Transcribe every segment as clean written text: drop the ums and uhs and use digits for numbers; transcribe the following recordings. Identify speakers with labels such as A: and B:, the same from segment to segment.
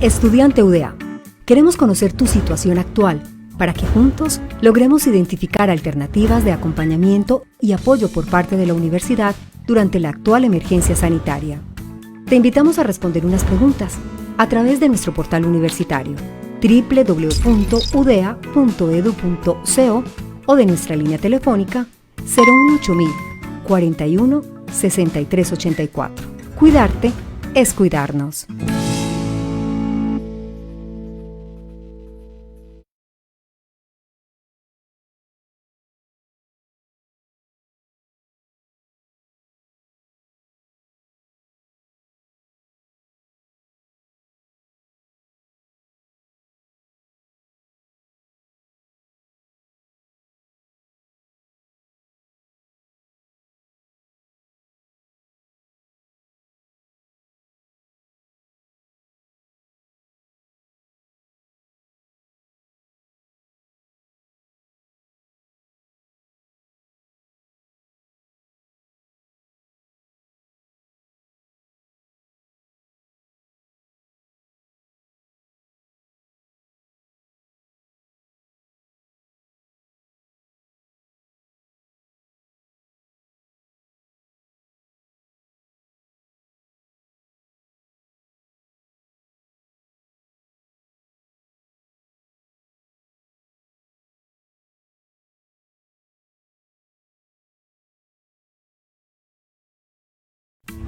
A: Estudiante UDA, queremos conocer tu situación actual para que juntos logremos identificar alternativas de acompañamiento y apoyo por parte de la universidad durante la actual emergencia sanitaria. Te invitamos a responder unas preguntas a través de nuestro portal universitario www.udea.edu.co o de nuestra línea telefónica 018.000 41 63 84. Cuidarte es cuidarnos.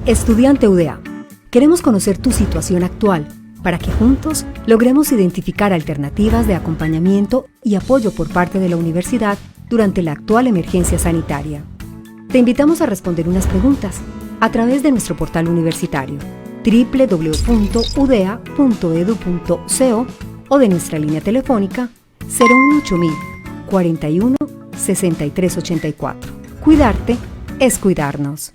A: Estudiante UDA, queremos conocer tu situación actual para que juntos logremos identificar alternativas de acompañamiento y apoyo por parte de la universidad durante la actual emergencia sanitaria. Te invitamos a responder unas preguntas a través de nuestro portal universitario www.udea.edu.co o de nuestra línea telefónica 018.000 41 63 84. Cuidarte es cuidarnos.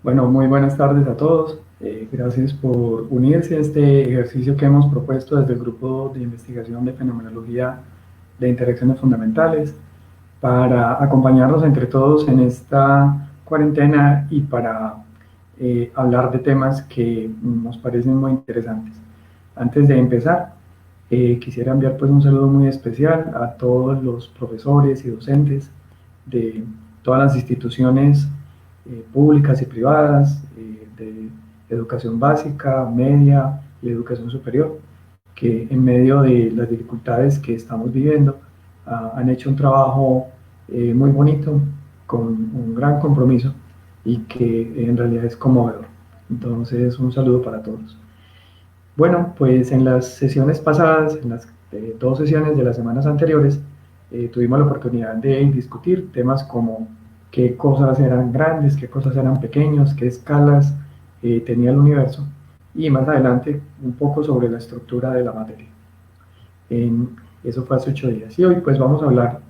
B: Bueno, muy buenas tardes a todos. Gracias por unirse a este ejercicio que hemos propuesto desde el Grupo de Investigación de Fenomenología de Interacciones Fundamentales para acompañarnos entre todos en esta cuarentena y para hablar de temas que nos parecen muy interesantes. Antes de empezar, quisiera enviar pues un saludo muy especial a todos los profesores y docentes de todas las instituciones públicas y privadas, de educación básica, media y educación superior, que en medio de las dificultades que estamos viviendo han hecho un trabajo muy bonito, con un gran compromiso y que en realidad es conmovedor. Entonces, un saludo para todos. Bueno, pues en las sesiones pasadas, en las dos sesiones de las semanas anteriores, tuvimos la oportunidad de discutir temas como qué cosas eran grandes, qué cosas eran pequeños, qué escalas tenía el universo, y más adelante un poco sobre la estructura de la materia. Eso fue hace 8 días. Y hoy pues vamos a hablar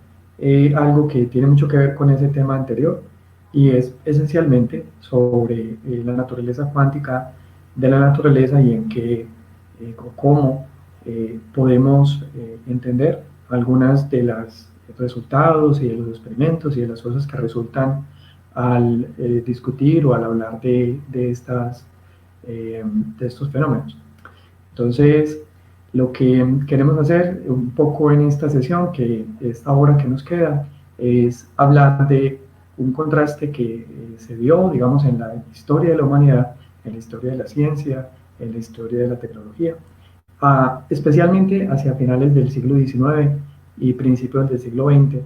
B: algo que tiene mucho que ver con ese tema anterior, y es esencialmente sobre la naturaleza cuántica de la naturaleza y en qué o cómo podemos entender algunas de los resultados y de los experimentos y de las cosas que resultan al discutir o al hablar de estos fenómenos. Entonces, lo que queremos hacer un poco en esta sesión, que esta hora que nos queda, es hablar de un contraste que se dio, digamos, en la historia de la humanidad, en la historia de la ciencia, en la historia de la tecnología, especialmente hacia finales del siglo XIX y principios del siglo XX,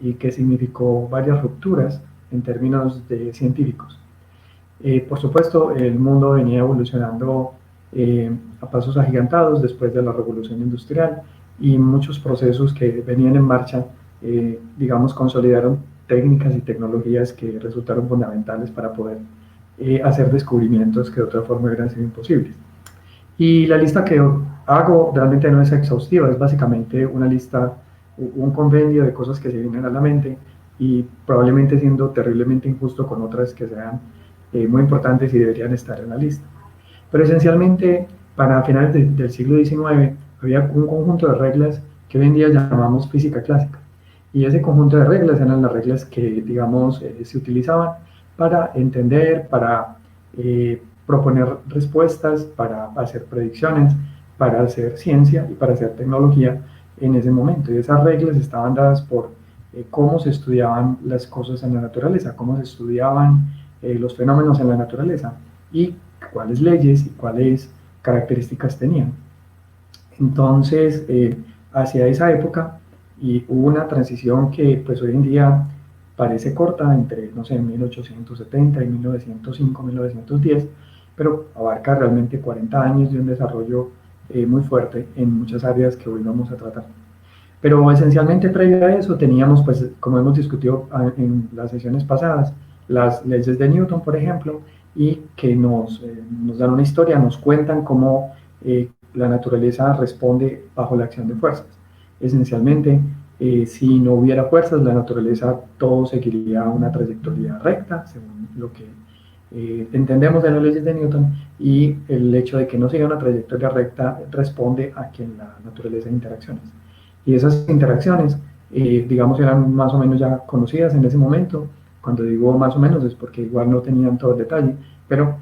B: y que significó varias rupturas en términos científicos. Por supuesto, el mundo venía evolucionando a pasos agigantados después de la revolución industrial y muchos procesos que venían en marcha, digamos, consolidaron técnicas y tecnologías que resultaron fundamentales para poder hacer descubrimientos que de otra forma hubieran sido imposibles. Y la lista que hago realmente no es exhaustiva, es básicamente una lista, un compendio de cosas que se vienen a la mente y probablemente siendo terriblemente injusto con otras que sean muy importantes y deberían estar en la lista. Pero esencialmente, para finales del siglo XIX, había un conjunto de reglas que hoy en día llamamos física clásica. Y ese conjunto de reglas eran las reglas que, digamos, se utilizaban para entender, para proponer respuestas, para hacer predicciones, para hacer ciencia y para hacer tecnología en ese momento. Y esas reglas estaban dadas por cómo se estudiaban las cosas en la naturaleza, cómo se estudiaban los fenómenos en la naturaleza y cuáles leyes y cuáles características tenían. Entonces, hacia esa época y hubo una transición que pues hoy en día parece corta entre, no sé, 1870 y 1905, 1910, pero abarca realmente 40 años de un desarrollo muy fuerte en muchas áreas que hoy vamos a tratar. Pero esencialmente previo a eso teníamos, pues, como hemos discutido en las sesiones pasadas, las leyes de Newton, por ejemplo, y que nos dan una historia, nos cuentan cómo la naturaleza responde bajo la acción de fuerzas. Esencialmente, si no hubiera fuerzas, la naturaleza todo seguiría una trayectoria recta, según lo que entendemos de las leyes de Newton, y el hecho de que no siga una trayectoria recta responde a que en la naturaleza hay interacciones. Y esas interacciones, digamos, eran más o menos ya conocidas en ese momento. Cuando digo más o menos es porque igual no tenían todo el detalle, pero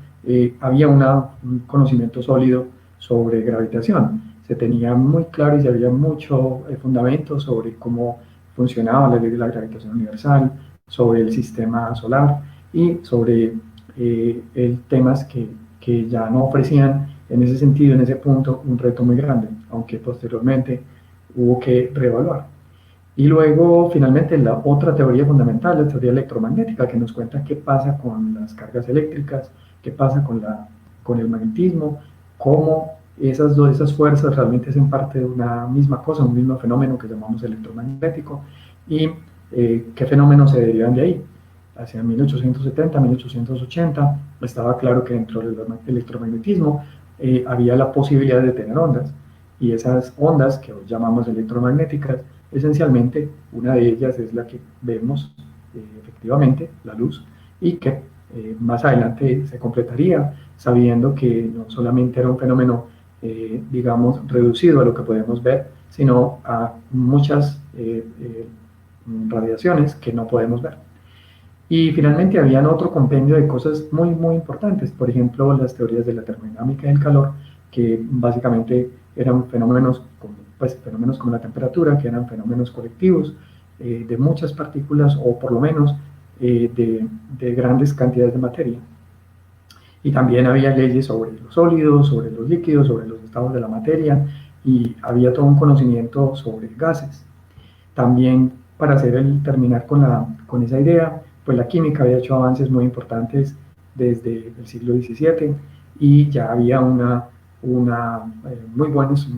B: había un conocimiento sólido sobre gravitación. Se tenía muy claro y se había mucho fundamento sobre cómo funcionaba la ley de la gravitación universal, sobre el sistema solar y sobre temas que ya no ofrecían en ese sentido, en ese punto, un reto muy grande, aunque posteriormente hubo que reevaluar. Y luego, finalmente, la otra teoría fundamental, la teoría electromagnética, que nos cuenta qué pasa con las cargas eléctricas, qué pasa con el magnetismo, cómo esas fuerzas realmente hacen parte de una misma cosa, un mismo fenómeno que llamamos electromagnético, y qué fenómenos se derivan de ahí. Hacia 1870, 1880, estaba claro que dentro del electromagnetismo había la posibilidad de tener ondas, y esas ondas que hoy llamamos electromagnéticas, esencialmente una de ellas es la que vemos efectivamente, la luz, y que más adelante se completaría sabiendo que no solamente era un fenómeno, digamos, reducido a lo que podemos ver, sino a muchas radiaciones que no podemos ver. Y finalmente habían otro compendio de cosas muy, muy importantes, por ejemplo, las teorías de la termodinámica del calor, que básicamente eran fenómenos como la temperatura, que eran fenómenos colectivos de muchas partículas o por lo menos de grandes cantidades de materia. Y también había leyes sobre los sólidos, sobre los líquidos, sobre los estados de la materia y había todo un conocimiento sobre gases. También para terminar con esa idea, pues la química había hecho avances muy importantes desde el siglo XVII y ya había un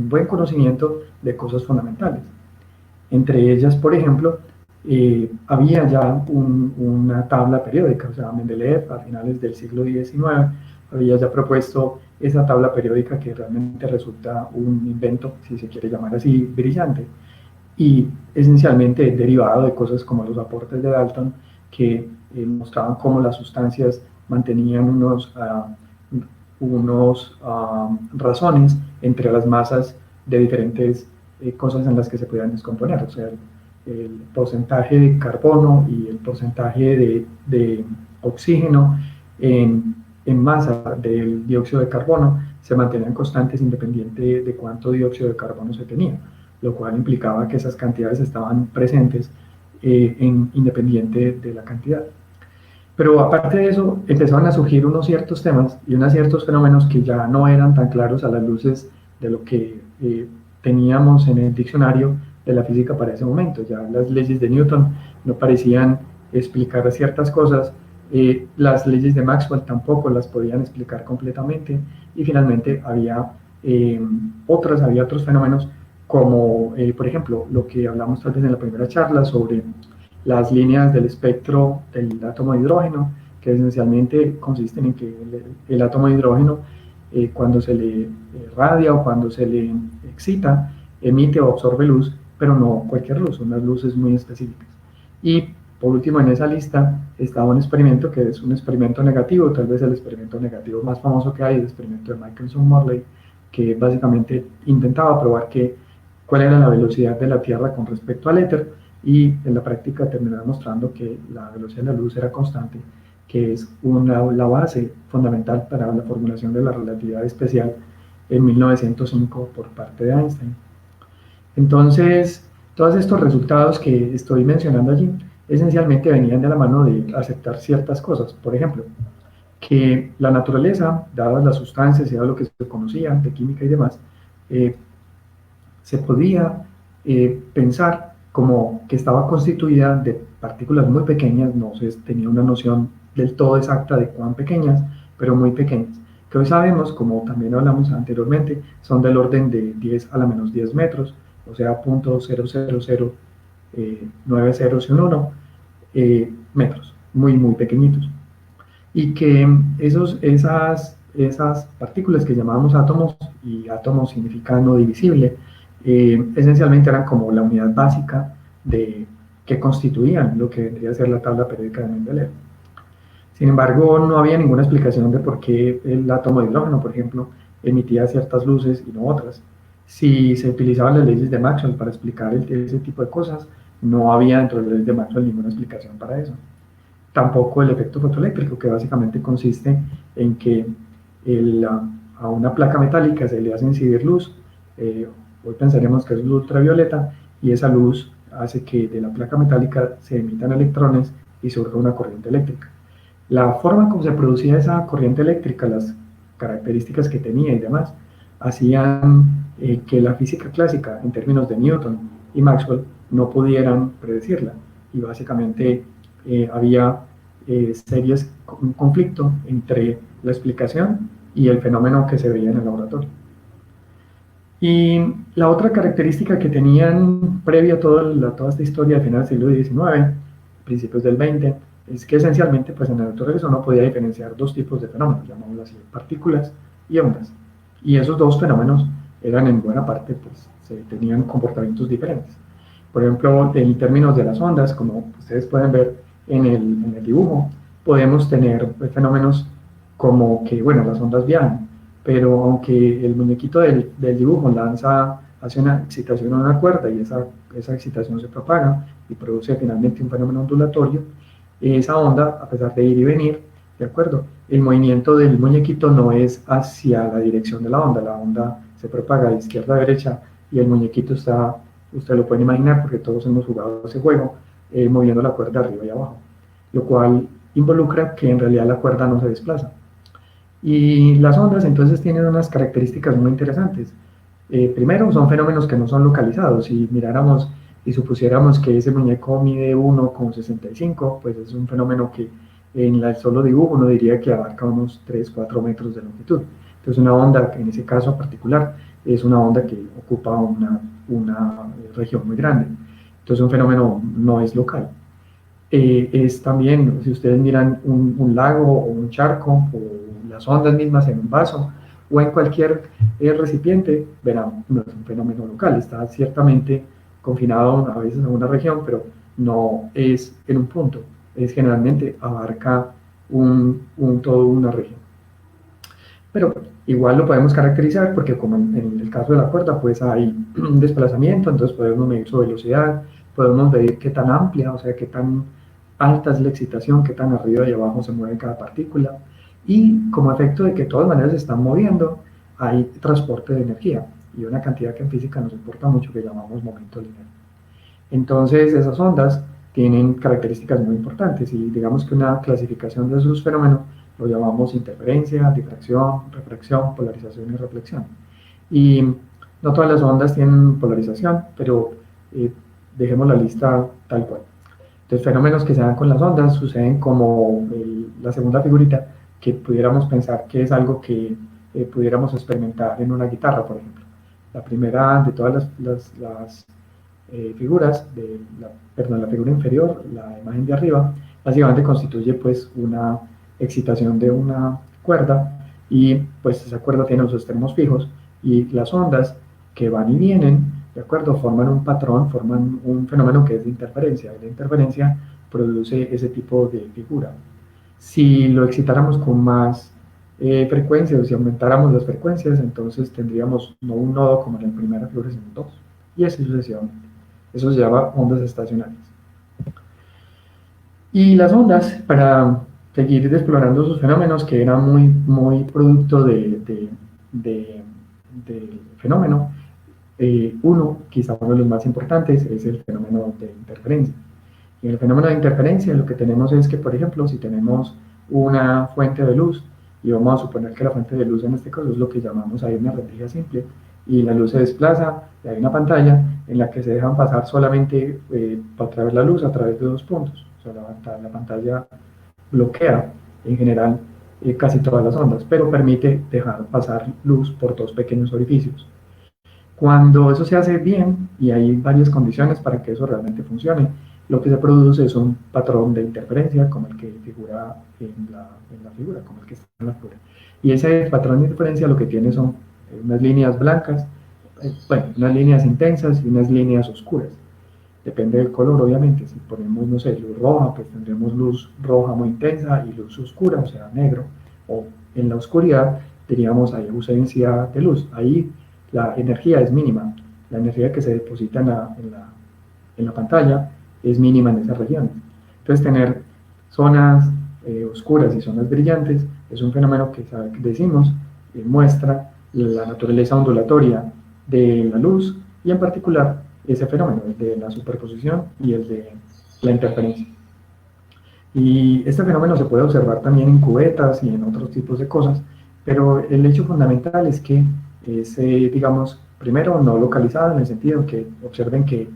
B: buen conocimiento de cosas fundamentales. Entre ellas, por ejemplo, había ya una tabla periódica, o sea, Mendeleev a finales del siglo XIX había ya propuesto esa tabla periódica que realmente resulta un invento, si se quiere llamar así, brillante, y esencialmente derivado de cosas como los aportes de Dalton, que mostraban cómo las sustancias mantenían unos razones entre las masas de diferentes cosas en las que se podían descomponer, o sea, el porcentaje de carbono y el porcentaje de oxígeno en masa del dióxido de carbono se mantenían constantes independiente de cuánto dióxido de carbono se tenía, lo cual implicaba que esas cantidades estaban presentes independiente de la cantidad. Pero aparte de eso, empezaron a surgir unos ciertos temas y unos ciertos fenómenos que ya no eran tan claros a las luces de lo que teníamos en el diccionario de la física para ese momento. Ya las leyes de Newton no parecían explicar ciertas cosas, las leyes de Maxwell tampoco las podían explicar completamente, y finalmente había otros fenómenos como, por ejemplo, lo que hablamos tal vez en la primera charla sobre las líneas del espectro del átomo de hidrógeno, que esencialmente consisten en que el átomo de hidrógeno, cuando se le radia o cuando se le excita, emite o absorbe luz, pero no cualquier luz, unas luces muy específicas. Y por último, en esa lista estaba un experimento que es un experimento negativo, tal vez el experimento negativo más famoso que hay, el experimento de Michelson-Morley, que básicamente intentaba probar cuál era la velocidad de la Tierra con respecto al éter, y en la práctica terminaba mostrando que la velocidad de la luz era constante, que es la base fundamental para la formulación de la relatividad especial en 1905 por parte de Einstein. Entonces, todos estos resultados que estoy mencionando allí esencialmente venían de la mano de aceptar ciertas cosas. Por ejemplo, que la naturaleza, dadas las sustancias y dado lo que se conocía de química y demás, se podía pensar como que estaba constituida de partículas muy pequeñas, no se tenía una noción del todo exacta de cuán pequeñas, pero muy pequeñas, que hoy sabemos, como también hablamos anteriormente, son del orden de 10 a la menos 10 metros, o sea, 0.0009001 metros, muy pequeñitos. Y que esas partículas que llamábamos átomos, y átomos significa no divisible, esencialmente eran como la unidad básica que constituían lo que vendría a ser la tabla periódica de Mendeleev. Sin embargo, no había ninguna explicación de por qué el átomo de hidrógeno, por ejemplo, emitía ciertas luces y no otras. Si se utilizaban las leyes de Maxwell para explicar ese tipo de cosas, no había dentro de las leyes de Maxwell ninguna explicación para eso. Tampoco el efecto fotoeléctrico, que básicamente consiste en que a una placa metálica se le hace incidir luz, hoy pensaremos que es luz ultravioleta, y esa luz hace que de la placa metálica se emitan electrones y surja una corriente eléctrica. La forma en cómo se producía esa corriente eléctrica, las características que tenía y demás, hacían que la física clásica, en términos de Newton y Maxwell, no pudieran predecirla, y básicamente había un conflicto entre la explicación y el fenómeno que se veía en el laboratorio. Y la otra característica que tenían previa a toda esta historia de finales del siglo XIX, principios del XX, es que esencialmente pues en la naturaleza uno podía diferenciar dos tipos de fenómenos, llamémoslo así, partículas y ondas. Y esos dos fenómenos eran en buena parte, pues tenían comportamientos diferentes. Por ejemplo, en términos de las ondas, como ustedes pueden ver en el dibujo, podemos tener fenómenos como que, bueno, las ondas viajan, pero aunque el muñequito del dibujo hace una excitación a una cuerda y esa excitación se propaga y produce finalmente un fenómeno ondulatorio, esa onda, a pesar de ir y venir, ¿de acuerdo? El movimiento del muñequito no es hacia la dirección de la onda se propaga de izquierda a derecha y el muñequito está, usted lo pueden imaginar porque todos hemos jugado ese juego, moviendo la cuerda arriba y abajo, lo cual involucra que en realidad la cuerda no se desplaza. Y las ondas entonces tienen unas características muy interesantes. Primero, son fenómenos que no son localizados. Si miráramos y supusiéramos que ese muñeco mide 1,65, pues es un fenómeno que en el solo dibujo uno diría que abarca unos 3-4 metros de longitud. Entonces una onda, en ese caso particular, es una onda que ocupa una región muy grande. Entonces un fenómeno no es local. Es también, si ustedes miran un lago o un charco o las ondas mismas en un vaso o en cualquier recipiente, verán, no es un fenómeno local, está ciertamente confinado a veces a una región, pero no es en un punto, es generalmente abarca toda una región. Pero igual lo podemos caracterizar porque como en el caso de la cuerda, pues hay un desplazamiento, entonces podemos medir su velocidad, podemos medir qué tan amplia, o sea, qué tan alta es la excitación, qué tan arriba y abajo se mueve cada partícula. Y como efecto de que de todas maneras se están moviendo, hay transporte de energía y una cantidad que en física nos importa mucho que llamamos momento lineal. Entonces esas ondas tienen características muy importantes y digamos que una clasificación de esos fenómenos lo llamamos interferencia, difracción, refracción, polarización y reflexión. Y no todas las ondas tienen polarización, pero dejemos la lista tal cual. Entonces, fenómenos que se dan con las ondas suceden como la segunda figurita, que pudiéramos pensar que es algo que pudiéramos experimentar en una guitarra, por ejemplo. La primera de todas las figuras, la figura inferior, la imagen de arriba, básicamente constituye pues una excitación de una cuerda y pues esa cuerda tiene los extremos fijos y las ondas que van y vienen, ¿de acuerdo? Forman un patrón, forman un fenómeno que es de interferencia. La interferencia produce ese tipo de figura. Si lo excitáramos con más frecuencias, o si aumentáramos las frecuencias, entonces tendríamos no un nodo como en la primera figura, sino dos, y así sucesivamente. Eso se llama ondas estacionarias. Y las ondas, para seguir explorando sus fenómenos, que eran muy producto del fenómeno, quizá uno de los más importantes, es el fenómeno de interferencia. Y en el fenómeno de interferencia lo que tenemos es que, por ejemplo, si tenemos una fuente de luz, y vamos a suponer que la fuente de luz en este caso es lo que llamamos ahí una rendija simple, y la luz se desplaza, y hay una pantalla en la que se dejan pasar solamente a través de la luz a través de dos puntos. O sea, la pantalla bloquea en general casi todas las ondas, pero permite dejar pasar luz por dos pequeños orificios. Cuando eso se hace bien, y hay varias condiciones para que eso realmente funcione, lo que se produce es un patrón de interferencia como el que figura en la figura, como el que está en la figura. Y ese patrón de interferencia lo que tiene son unas líneas blancas, bueno, unas líneas intensas y unas líneas oscuras. Depende del color, obviamente. Si ponemos, no sé, luz roja, pues tendremos luz roja muy intensa y luz oscura, o sea, negro. O en la oscuridad, diríamos, hay ausencia de luz. Ahí la energía es mínima. La energía que se deposita en la pantalla es mínima en esas regiones. Entonces, tener zonas oscuras y zonas brillantes es un fenómeno que decimos muestra la naturaleza ondulatoria de la luz y en particular ese fenómeno, el de la superposición y el de la interferencia. Y este fenómeno se puede observar también en cubetas y en otros tipos de cosas, pero el hecho fundamental es que es, digamos, primero no localizado en el sentido que observen que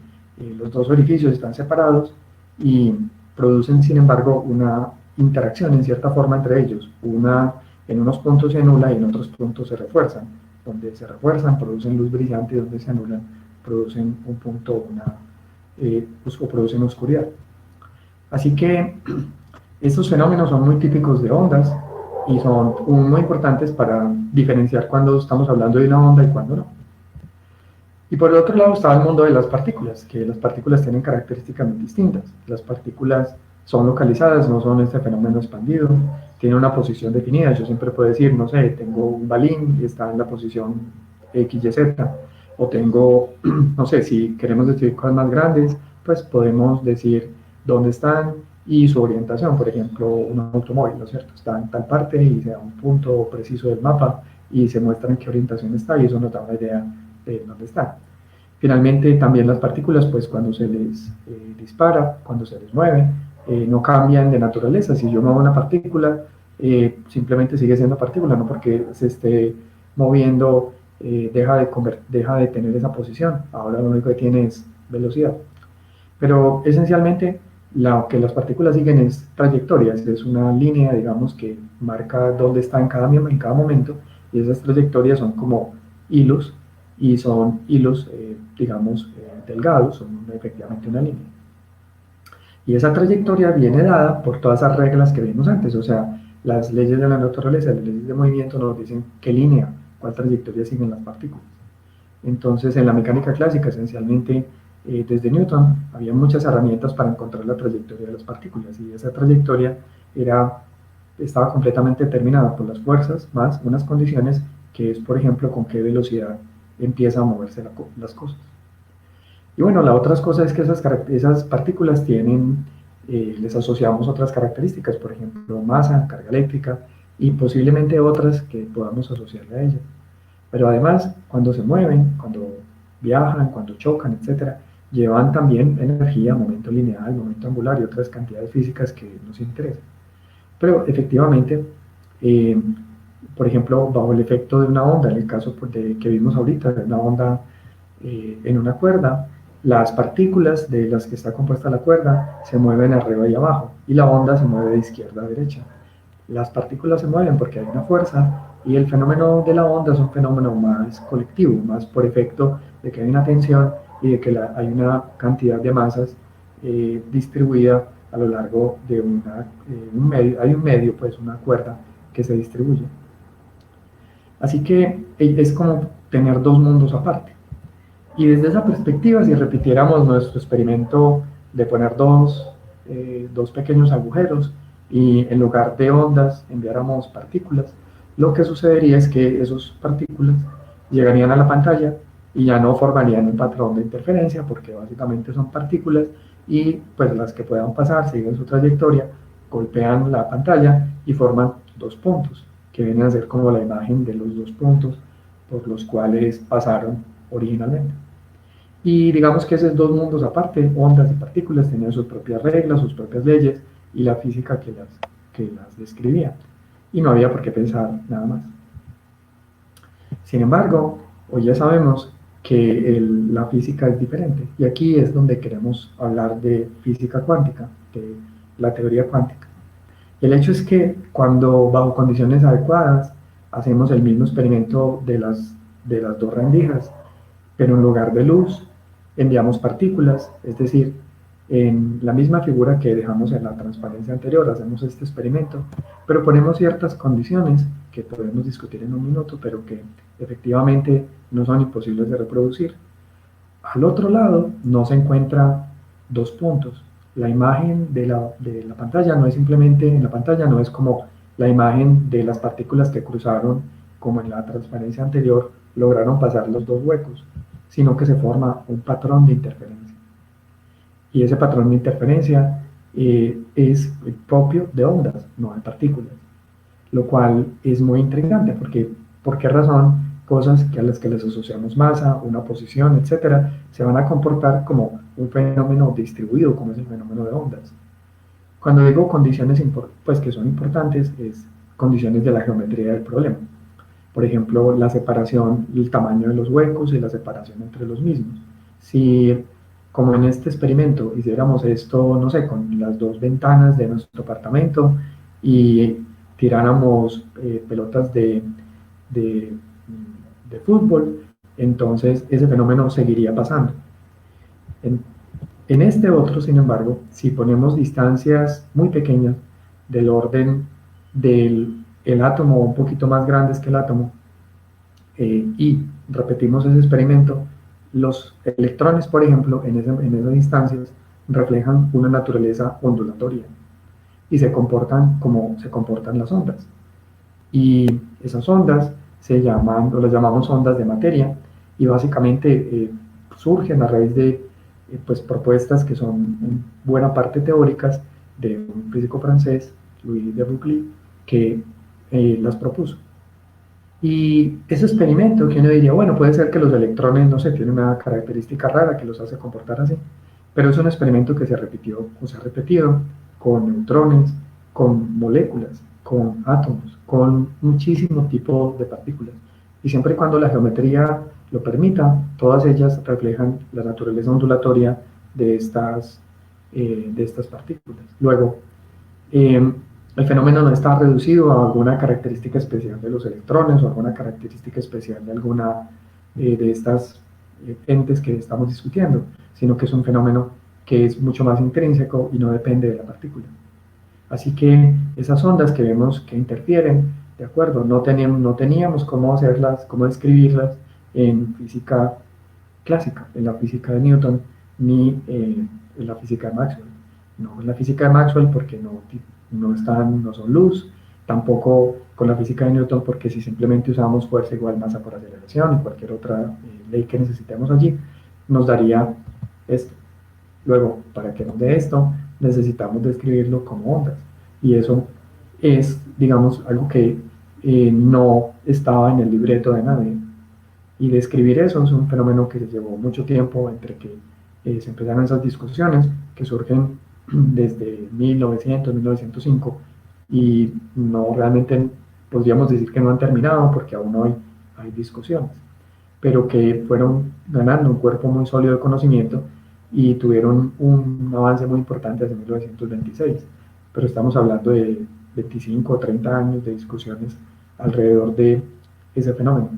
B: los dos orificios están separados y producen, sin embargo, una interacción en cierta forma entre ellos. Una en unos puntos se anula y en otros puntos se refuerzan. Donde se refuerzan producen luz brillante y donde se anulan producen un punto o producen oscuridad. Así que estos fenómenos son muy típicos de ondas y son muy importantes para diferenciar cuando estamos hablando de una onda y cuando no. Y por el otro lado está el mundo de las partículas, que las partículas tienen características muy distintas. Las partículas son localizadas, no son este fenómeno expandido, tienen una posición definida. Yo siempre puedo decir, no sé, tengo un balín y está en la posición X, Y, Z, o tengo, no sé, si queremos decir cosas más grandes, pues podemos decir dónde están y su orientación. Por ejemplo, un automóvil, ¿no es cierto? Está en tal parte y se da un punto preciso del mapa y se muestra en qué orientación está y eso nos da una idea de dónde está. Finalmente, también las partículas, pues cuando se les dispara, cuando se les mueve, no cambian de naturaleza. Si yo muevo una partícula, simplemente sigue siendo partícula, no porque se esté moviendo deja de tener esa posición. Ahora lo único que tiene es velocidad. Pero esencialmente lo que las partículas siguen es trayectorias, es una línea, digamos, que marca dónde está en cada momento, y esas trayectorias son como hilos, y son hilos, digamos, delgados, son efectivamente una línea. Y esa trayectoria viene dada por todas esas reglas que vimos antes, o sea, las leyes de la naturaleza, las leyes de movimiento nos dicen qué línea, cuál trayectoria siguen las partículas. Entonces, en la mecánica clásica, esencialmente, desde Newton había muchas herramientas para encontrar la trayectoria de las partículas, y esa trayectoria estaba completamente determinada por las fuerzas más unas condiciones, que es, por ejemplo, con qué velocidad empiezan a moverse las cosas. Y bueno, la otra cosa es que esas partículas les asociamos otras características, por ejemplo, masa, carga eléctrica y posiblemente otras que podamos asociarle a ellas. Pero además, cuando se mueven, cuando viajan, cuando chocan, etc., llevan también energía, momento lineal, momento angular y otras cantidades físicas que nos interesan. Pero efectivamente, eh, por ejemplo, bajo el efecto de una onda, en el caso que vimos ahorita, de una onda en una cuerda, las partículas de las que está compuesta la cuerda se mueven arriba y abajo, y la onda se mueve de izquierda a derecha. Las partículas se mueven porque hay una fuerza, y el fenómeno de la onda es un fenómeno más colectivo, más por efecto de que hay una tensión y de que hay una cantidad de masas distribuida a lo largo de un medio. Hay un medio, pues una cuerda que se distribuye. Así que es como tener dos mundos aparte. Y desde esa perspectiva, si repitiéramos nuestro experimento de poner dos pequeños agujeros y en lugar de ondas enviáramos partículas, lo que sucedería es que esas partículas llegarían a la pantalla y ya no formarían un patrón de interferencia, porque básicamente son partículas, y pues las que puedan pasar siguen su trayectoria, golpean la pantalla y forman dos puntos, que vienen a ser como la imagen de los dos puntos por los cuales pasaron originalmente. Y digamos que esos dos mundos aparte, ondas y partículas, tenían sus propias reglas, sus propias leyes y la física que las describía. Y no había por qué pensar nada más. Sin embargo, hoy ya sabemos que la física es diferente. Y aquí es donde queremos hablar de física cuántica, de la teoría cuántica. Y el hecho es que cuando bajo condiciones adecuadas hacemos el mismo experimento de las dos rendijas, pero en lugar de luz enviamos partículas, es decir, en la misma figura que dejamos en la transparencia anterior, hacemos este experimento, pero ponemos ciertas condiciones que podemos discutir en un minuto, pero que efectivamente no son imposibles de reproducir. Al otro lado no se encuentran dos puntos. La imagen de la pantalla no es simplemente, en la pantalla no es como la imagen de las partículas que cruzaron, como en la transparencia anterior, lograron pasar los dos huecos, sino que se forma un patrón de interferencia. Y ese patrón de interferencia es propio de ondas, no de partículas, lo cual es muy intrigante, porque ¿por qué razón cosas a las que les asociamos masa, una posición, etcétera, se van a comportar como un fenómeno distribuido, como es el fenómeno de ondas? Cuando digo condiciones pues que son importantes, es condiciones de la geometría del problema. Por ejemplo, la separación, el tamaño de los huecos y la separación entre los mismos. Si, como en este experimento, hiciéramos esto, no sé, con las dos ventanas de nuestro apartamento y tiráramos pelotas de fútbol, entonces ese fenómeno seguiría pasando. En este otro, sin embargo, si ponemos distancias muy pequeñas del orden del átomo un poquito más grandes que el átomo, y repetimos ese experimento, los electrones, por ejemplo, en esas instancias reflejan una naturaleza ondulatoria y se comportan como se comportan las ondas. Y esas ondas las llamamos ondas de materia, y básicamente surgen a raíz de pues, propuestas que son en buena parte teóricas de un físico francés, Louis de Broglie, que las propuso. Y ese experimento, que uno diría, bueno, puede ser que los electrones, no sé, tienen una característica rara que los hace comportar así, pero es un experimento que se repitió o se ha repetido con neutrones, con moléculas, con átomos, con muchísimo tipo de partículas. Y siempre y cuando la geometría lo permita, todas ellas reflejan la naturaleza ondulatoria de estas partículas. Luego, el fenómeno no está reducido a alguna característica especial de los electrones o alguna característica especial de alguna de estas entes que estamos discutiendo, sino que es un fenómeno que es mucho más intrínseco y no depende de la partícula. Así que esas ondas que vemos que interfieren, de acuerdo, no teníamos cómo hacerlas, cómo describirlas en física clásica, en la física de Newton, ni en la física de Maxwell. No en la física de Maxwell porque no son luz, tampoco con la física de Newton porque si simplemente usamos fuerza igual masa por aceleración y cualquier otra ley que necesitemos allí, nos daría esto. Luego, para que nos dé esto, necesitamos describirlo como ondas. Y eso es, digamos, algo que no estaba en el libreto de nadie. Y describir eso es un fenómeno que se llevó mucho tiempo entre que se empezaron esas discusiones que surgen desde 1900, 1905 y no realmente podríamos decir que no han terminado porque aún hoy hay discusiones, pero que fueron ganando un cuerpo muy sólido de conocimiento y tuvieron un avance muy importante desde 1926, pero estamos hablando de 25 o 30 años de discusiones alrededor de ese fenómeno.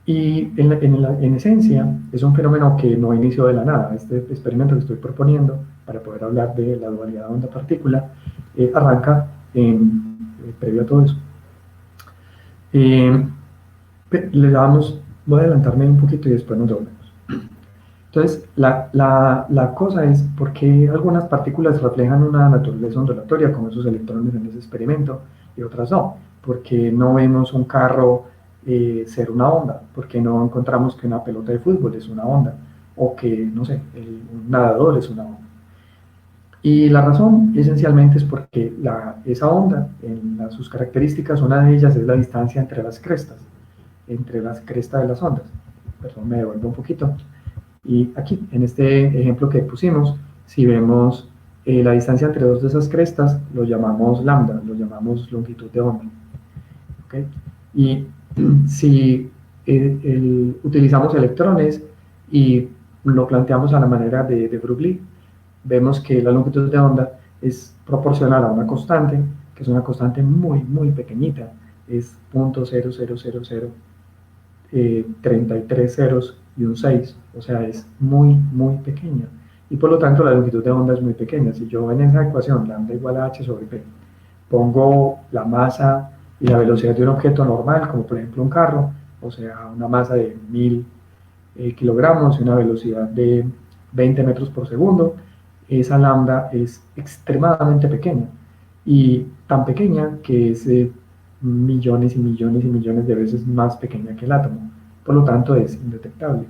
B: Y en esencia es un fenómeno que no inició de la nada. Este experimento que estoy proponiendo para poder hablar de la dualidad onda-partícula arranca previo a todo eso. Voy a adelantarme un poquito y después nos volvemos. Entonces, la cosa es por qué algunas partículas reflejan una naturaleza ondulatoria, como esos electrones en ese experimento, y otras no. Porque no vemos un carro ser una onda, porque no encontramos que una pelota de fútbol es una onda, o que, no sé, un nadador es una onda. Y la razón esencialmente es porque esa onda, sus características, una de ellas es la distancia entre las crestas de las ondas. Perdón, me devuelvo un poquito. Y aquí, en este ejemplo que pusimos, si vemos la distancia entre dos de esas crestas, lo llamamos lambda, lo llamamos longitud de onda. ¿Okay? Y si utilizamos electrones y lo planteamos a la manera de Broglie, vemos que la longitud de onda es proporcional a una constante, que es una constante muy, muy pequeñita, es 0.000033 ceros y un 6, o sea, es muy, muy pequeña. Y por lo tanto la longitud de onda es muy pequeña. Si yo en esa ecuación, lambda igual a h sobre p, pongo la masa y la velocidad de un objeto normal, como por ejemplo un carro, o sea, una masa de 1000 kilogramos y una velocidad de 20 metros por segundo, esa lambda es extremadamente pequeña, y tan pequeña que es millones y millones y millones de veces más pequeña que el átomo, por lo tanto es indetectable.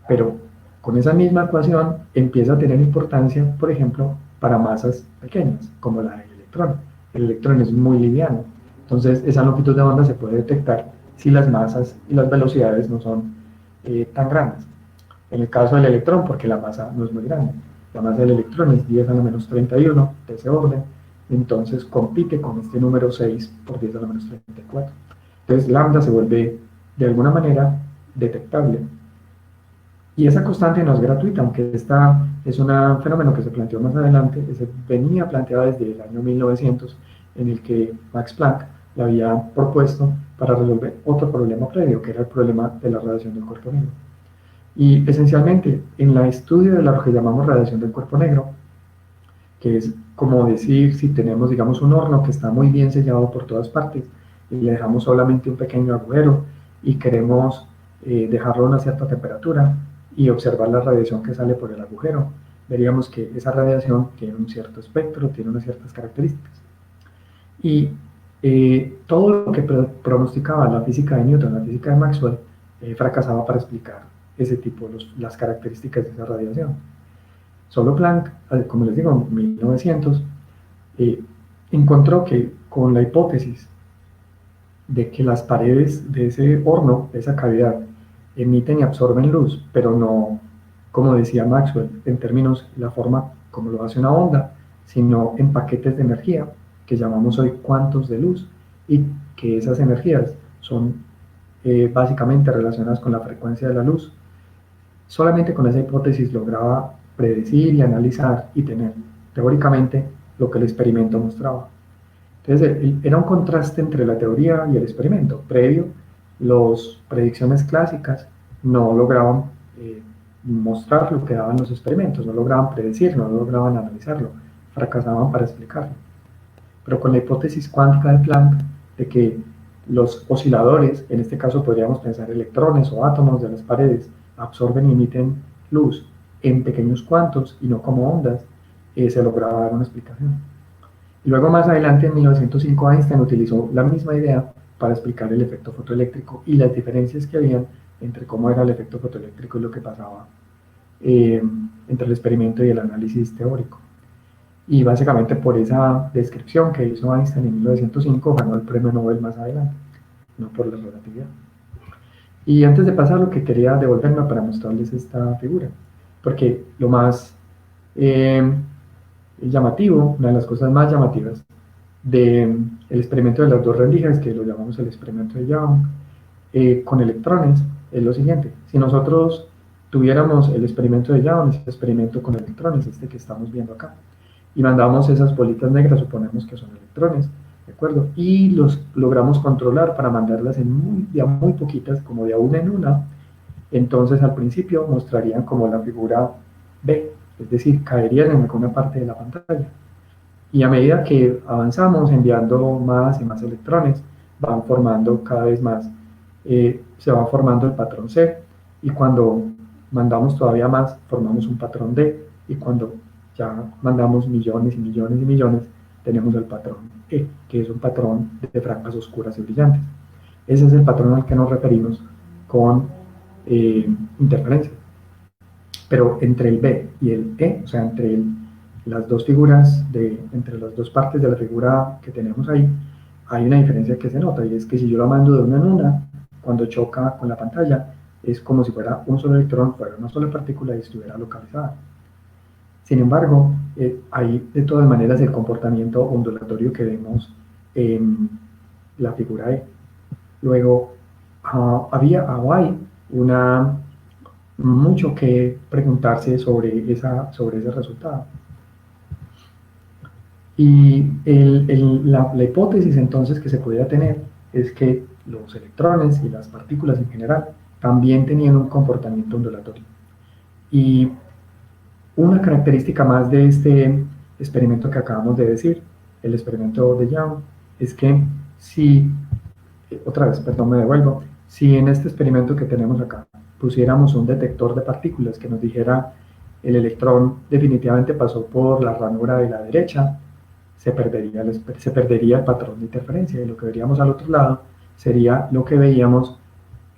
B: Pero con esa misma ecuación empieza a tener importancia, por ejemplo, para masas pequeñas, como la del electrón. El electrón es muy liviano, entonces esa longitud de onda se puede detectar si las masas y las velocidades no son tan grandes. En el caso del electrón, porque la masa no es muy grande, la masa del electrón es 10 a la menos 31 de ese orden, entonces compite con este número 6 por 10 a la menos 34. Entonces lambda se vuelve de alguna manera detectable. Y esa constante no es gratuita, aunque esta es un fenómeno que se planteó más adelante, que se venía planteado desde el año 1900, en el que Max Planck la había propuesto para resolver otro problema previo, que era el problema de la radiación del cuerpo negro. Y esencialmente, en el estudio de lo que llamamos radiación del cuerpo negro, que es como decir si tenemos, digamos, un horno que está muy bien sellado por todas partes y le dejamos solamente un pequeño agujero y queremos dejarlo a una cierta temperatura y observar la radiación que sale por el agujero, veríamos que esa radiación tiene un cierto espectro, tiene unas ciertas características. Y todo lo que pronosticaba la física de Newton, la física de Maxwell, fracasaba para explicar ese tipo, las características de esa radiación. Solo Planck, como les digo, en 1900, encontró que con la hipótesis de que las paredes de ese horno, de esa cavidad, emiten y absorben luz, pero no, como decía Maxwell, en términos de la forma como lo hace una onda, sino en paquetes de energía, que llamamos hoy cuantos de luz, y que esas energías son básicamente relacionadas con la frecuencia de la luz. Solamente con esa hipótesis lograba predecir y analizar y tener teóricamente lo que el experimento mostraba. Entonces era un contraste entre la teoría y el experimento. Previo, las predicciones clásicas no lograban mostrar lo que daban los experimentos, no lograban predecir, no lograban analizarlo, fracasaban para explicarlo. Pero con la hipótesis cuántica de Planck, de que los osciladores, en este caso podríamos pensar electrones o átomos de las paredes, absorben y emiten luz en pequeños cuantos y no como ondas, se lograba dar una explicación. Y luego más adelante, en 1905, Einstein utilizó la misma idea para explicar el efecto fotoeléctrico y las diferencias que habían entre cómo era el efecto fotoeléctrico y lo que pasaba eh, entre el experimento y el análisis teórico. Y básicamente por esa descripción que hizo Einstein en 1905 ganó el premio Nobel más adelante, no por la relatividad. Y antes de pasar, lo que quería devolverme para mostrarles esta figura, porque lo más llamativo, una de las cosas más llamativas del experimento de las dos rendijas, que lo llamamos el experimento de Young, con electrones, es lo siguiente. Si nosotros tuviéramos el experimento de Young, ese experimento con electrones, este que estamos viendo acá, y mandamos esas bolitas negras, suponemos que son electrones, ¿de acuerdo? Y los logramos controlar para mandarlas de a muy poquitas, como de a una en una, entonces al principio mostrarían como la figura B, es decir, caerían en alguna parte de la pantalla. Y a medida que avanzamos enviando más y más electrones, van formando cada vez más, se va formando el patrón C, y cuando mandamos todavía más, formamos un patrón D, y cuando ya mandamos millones y millones y millones, tenemos el patrón E, que es un patrón de franjas oscuras y brillantes. Ese es el patrón al que nos referimos con interferencia. Pero entre el B y el E, o sea, las dos figuras, entre las dos partes de la figura que tenemos ahí, hay una diferencia que se nota, y es que si yo la mando de una en una, cuando choca con la pantalla, es como si fuera un solo electrón, fuera una sola partícula y estuviera localizada. Sin embargo, hay de todas maneras el comportamiento ondulatorio que vemos en la figura E. Luego, había o hay mucho que preguntarse sobre ese resultado. Y la hipótesis entonces que se podía tener es que los electrones y las partículas en general también tenían un comportamiento ondulatorio. Y una característica más de este experimento que acabamos de decir, el experimento de Young, es que si, otra vez, perdón, me devuelvo, si en este experimento que tenemos acá pusiéramos un detector de partículas que nos dijera el electrón definitivamente pasó por la ranura de la derecha, se perdería el patrón de interferencia, y lo que veríamos al otro lado sería lo que veíamos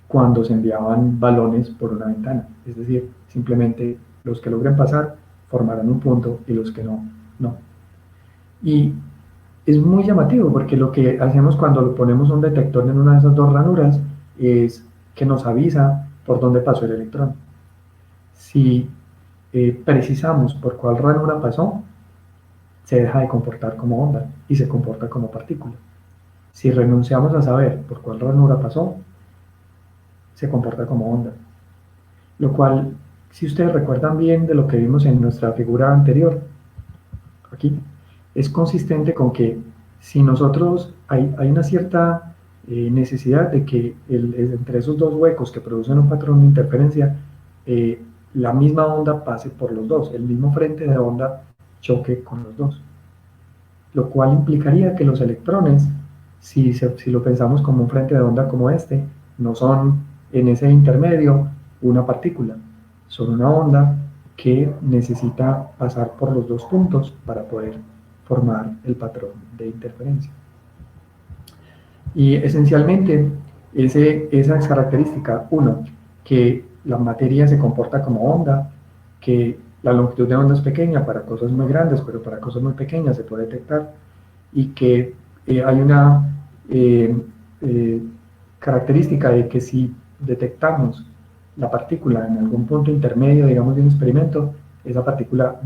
B: cuando se enviaban balones por una ventana, es decir, simplemente los que logren pasar formarán un punto y los que no, no. Y es muy llamativo porque lo que hacemos cuando ponemos un detector en una de esas dos ranuras es que nos avisa por dónde pasó el electrón. Si precisamos por cuál ranura pasó, se deja de comportar como onda y se comporta como partícula. Si renunciamos a saber por cuál ranura pasó, se comporta como onda. Lo cual, si ustedes recuerdan bien de lo que vimos en nuestra figura anterior, aquí, es consistente con que si nosotros hay una cierta necesidad de que entre esos dos huecos que producen un patrón de interferencia, la misma onda pase por los dos, el mismo frente de onda choque con los dos. Lo cual implicaría que los electrones, si lo pensamos como un frente de onda como este, no son en ese intermedio una partícula, son una onda que necesita pasar por los dos puntos para poder formar el patrón de interferencia. Y esencialmente, esa es característica, uno, que la materia se comporta como onda, que la longitud de onda es pequeña para cosas muy grandes, pero para cosas muy pequeñas se puede detectar, y que hay una característica de que si detectamos la partícula en algún punto intermedio, digamos, de un experimento, esa partícula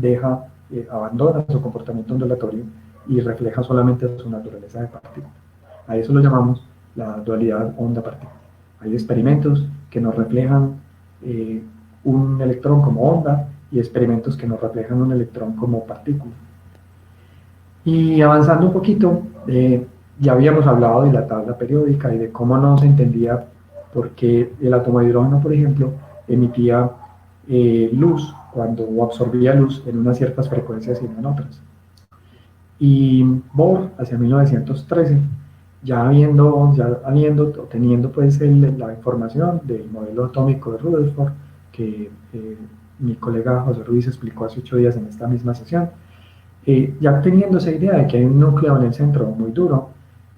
B: abandona su comportamiento ondulatorio y refleja solamente su naturaleza de partícula. A eso lo llamamos la dualidad onda-partícula. Hay experimentos que nos reflejan un electrón como onda y experimentos que nos reflejan un electrón como partícula. Y avanzando un poquito, ya habíamos hablado de la tabla periódica y de cómo no se entendía por qué el átomo de hidrógeno, por ejemplo, emitía luz o absorbía luz en unas ciertas frecuencias y no en otras. Y Bohr, hacia 1913, teniendo pues la información del modelo atómico de Rutherford, que mi colega José Ruiz explicó hace 8 días en esta misma sesión. Ya teniendo esa idea de que hay un núcleo en el centro muy duro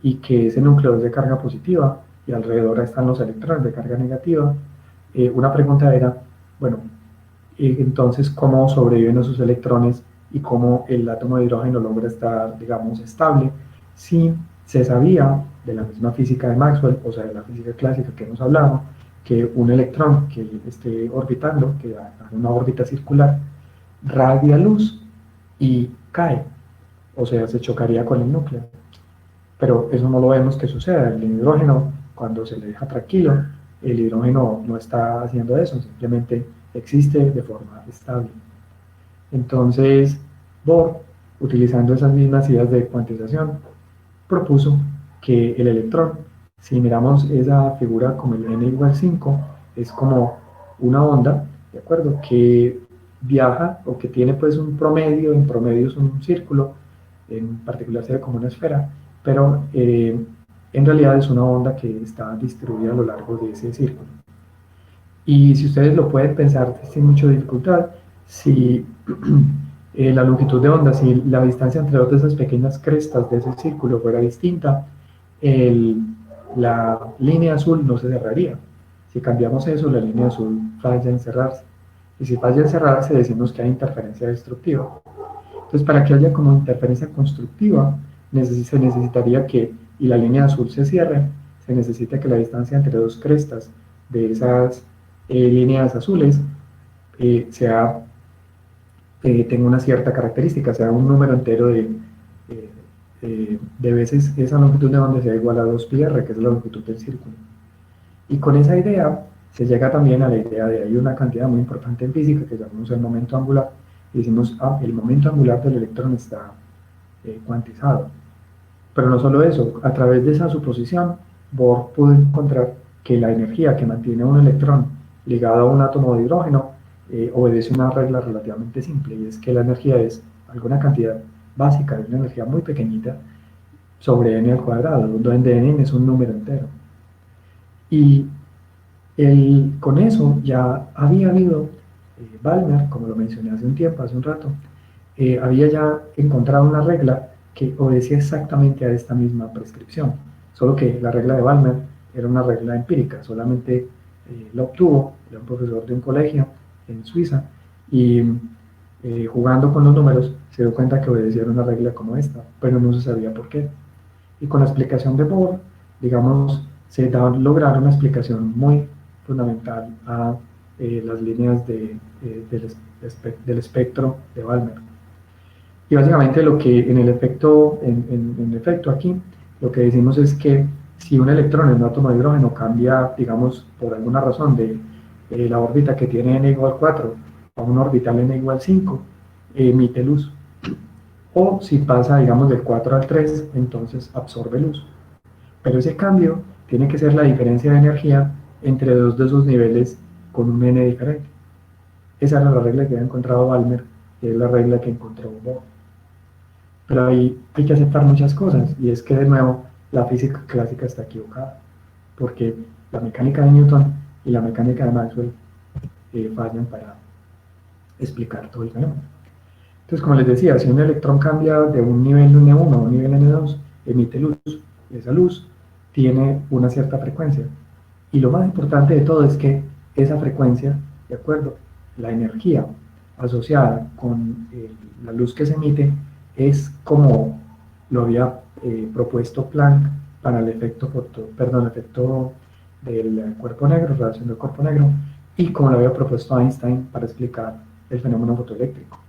B: y que ese núcleo es de carga positiva y alrededor están los electrones de carga negativa, una pregunta era, bueno, entonces, ¿cómo sobreviven esos electrones y cómo el átomo de hidrógeno logra estar, digamos, estable? Si se sabía de la misma física de Maxwell, o sea, de la física clásica que hemos hablado, que un electrón que esté orbitando, que haga una órbita circular, radia luz y cae, o sea, se chocaría con el núcleo. Pero eso no lo vemos que suceda. El hidrógeno, cuando se le deja tranquilo, el hidrógeno no está haciendo eso, simplemente existe de forma estable. Entonces, Bohr, utilizando esas mismas ideas de cuantización, propuso que el electrón, si miramos esa figura como el n igual 5, es como una onda, ¿de acuerdo?, que viaja o que tiene pues un promedio, en promedio es un círculo, en particular se ve como una esfera, pero en realidad es una onda que está distribuida a lo largo de ese círculo. Y si ustedes lo pueden pensar sin mucha dificultad, si la longitud de onda, si la distancia entre dos de esas pequeñas crestas de ese círculo fuera distinta, la línea azul no se cerraría. Si cambiamos eso, la línea azul falla en cerrarse. Y si falla en cerrarse, decimos que hay interferencia destructiva. Entonces, para que haya como interferencia constructiva, se necesitaría que, y la línea azul se cierre, se necesita que la distancia entre dos crestas de esas líneas azules sea, tenga una cierta característica, sea un número entero de veces esa longitud de onda sea igual a 2πr, que es la longitud del círculo. Y con esa idea se llega también a la idea de hay una cantidad muy importante en física que llamamos el momento angular, y decimos, el momento angular del electrón está cuantizado. Pero no solo eso, a través de esa suposición, Bohr pudo encontrar que la energía que mantiene un electrón ligado a un átomo de hidrógeno obedece una regla relativamente simple, y es que la energía es alguna cantidad básica de una energía muy pequeñita sobre n al cuadrado, donde n es un número entero. Y con eso ya había habido, Balmer, como lo mencioné hace un tiempo, hace un rato, había ya encontrado una regla que obedecía exactamente a esta misma prescripción, solo que la regla de Balmer era una regla empírica, solamente la obtuvo, era un profesor de un colegio en Suiza, y jugando con los números se dio cuenta que obedecía una regla como esta, pero no se sabía por qué. Y con la explicación de Bohr, digamos, se lograr una explicación muy fundamental a las líneas del espectro de Balmer. Y básicamente lo que en efecto aquí, lo que decimos es que si un electrón en un átomo de hidrógeno cambia, digamos, por alguna razón de la órbita que tiene n igual 4 a una orbital n igual 5, emite luz. O si pasa, digamos, del 4 al 3, entonces absorbe luz. Pero ese cambio tiene que ser la diferencia de energía entre dos de esos niveles con un n diferente. Esa era la regla que había encontrado Balmer, y es la regla que encontró Bohr. Pero ahí hay que aceptar muchas cosas, y es que de nuevo la física clásica está equivocada, porque la mecánica de Newton y la mecánica de Maxwell fallan para explicar todo el fenómeno. Entonces, como les decía, si un electrón cambia de un nivel N1 a un nivel N2, emite luz, y esa luz tiene una cierta frecuencia. Y lo más importante de todo es que esa frecuencia, de acuerdo, la energía asociada con la luz que se emite, es como lo había propuesto Planck para el efecto del cuerpo negro, radiación del cuerpo negro, y como lo había propuesto Einstein para explicar el fenómeno fotoeléctrico.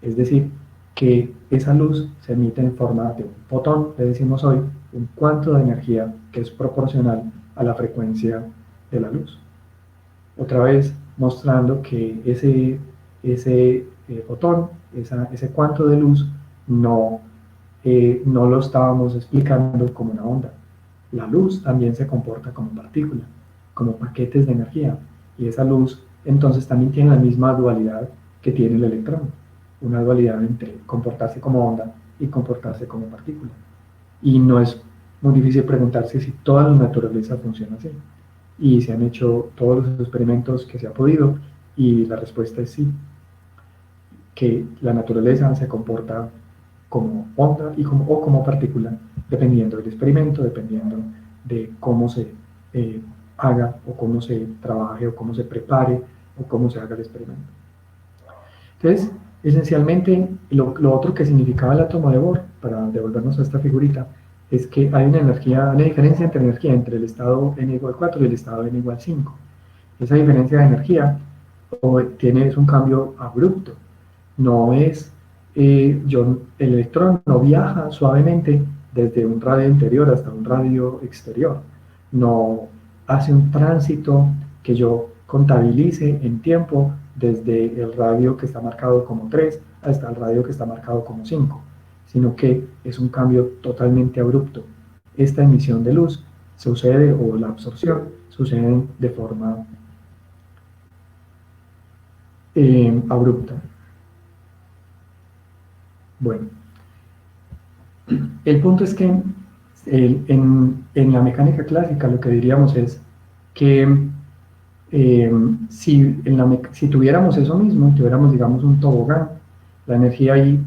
B: Es decir, que esa luz se emite en forma de un fotón, le decimos hoy, un cuanto de energía que es proporcional a la frecuencia de la luz. Otra vez mostrando que ese fotón, ese cuanto de luz, no lo estábamos explicando como una onda. La luz también se comporta como partícula, como paquetes de energía, y esa luz entonces también tiene la misma dualidad que tiene el electrón, una dualidad entre comportarse como onda y comportarse como partícula. Y no es muy difícil preguntarse si toda la naturaleza funciona así. Y se han hecho todos los experimentos que se ha podido, Y la respuesta es sí, que la naturaleza se comporta como onda o como partícula, dependiendo del experimento, dependiendo de cómo se haga o cómo se trabaje o cómo se prepare o cómo se haga el experimento. Entonces, esencialmente, lo otro que significaba el átomo de Bohr, para devolvernos a esta figurita, es que hay una diferencia entre energía entre el estado n igual 4 y el estado n igual 5. Esa diferencia de energía es un cambio abrupto. No es, el electrón no viaja suavemente desde un radio interior hasta un radio exterior. No hace un tránsito que yo contabilice en tiempo desde el radio que está marcado como 3 hasta el radio que está marcado como 5, sino que es un cambio totalmente abrupto. Esta emisión de luz sucede, o la absorción, sucede de forma abrupta. Bueno, el punto es que en la mecánica clásica lo que diríamos es que si tuviéramos eso mismo, tuviéramos, digamos, un tobogán, la energía ahí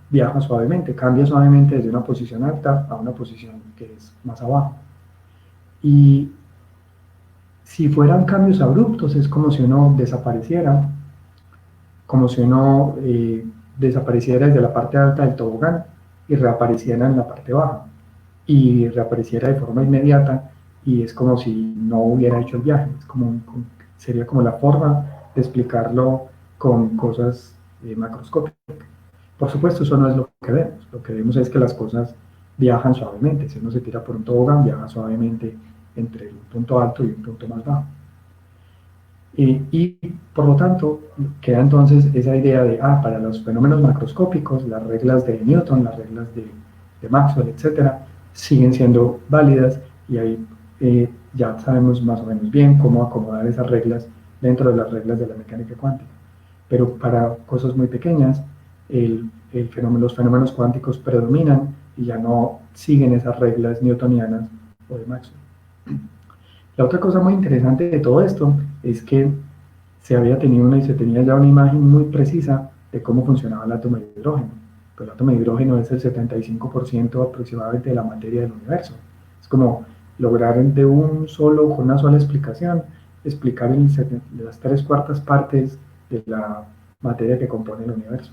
B: viaja suavemente, cambia suavemente desde una posición alta a una posición que es más abajo. Y si fueran cambios abruptos, es como si uno desapareciera, desapareciera desde la parte alta del tobogán y reapareciera en la parte baja, y reapareciera de forma inmediata, y es como si no hubiera hecho el viaje. Sería como la forma de explicarlo con cosas macroscópicas. Por supuesto, eso no es lo que vemos es que las cosas viajan suavemente. Si uno se tira por un tobogán, viaja suavemente entre un punto alto y un punto más bajo. Y por lo tanto, queda entonces esa idea de, para los fenómenos macroscópicos, las reglas de Newton, las reglas de Maxwell, etcétera, siguen siendo válidas, y ahí ya sabemos más o menos bien cómo acomodar esas reglas dentro de las reglas de la mecánica cuántica. Pero para cosas muy pequeñas, los fenómenos cuánticos predominan y ya no siguen esas reglas newtonianas o de Maxwell. La otra cosa muy interesante de todo esto es que se tenía ya una imagen muy precisa de cómo funcionaba el átomo de hidrógeno. Pero el átomo de hidrógeno es el 75% aproximadamente de la materia del universo. Es como lograr con una sola explicación, explicar las 3/4 partes de la materia que compone el universo.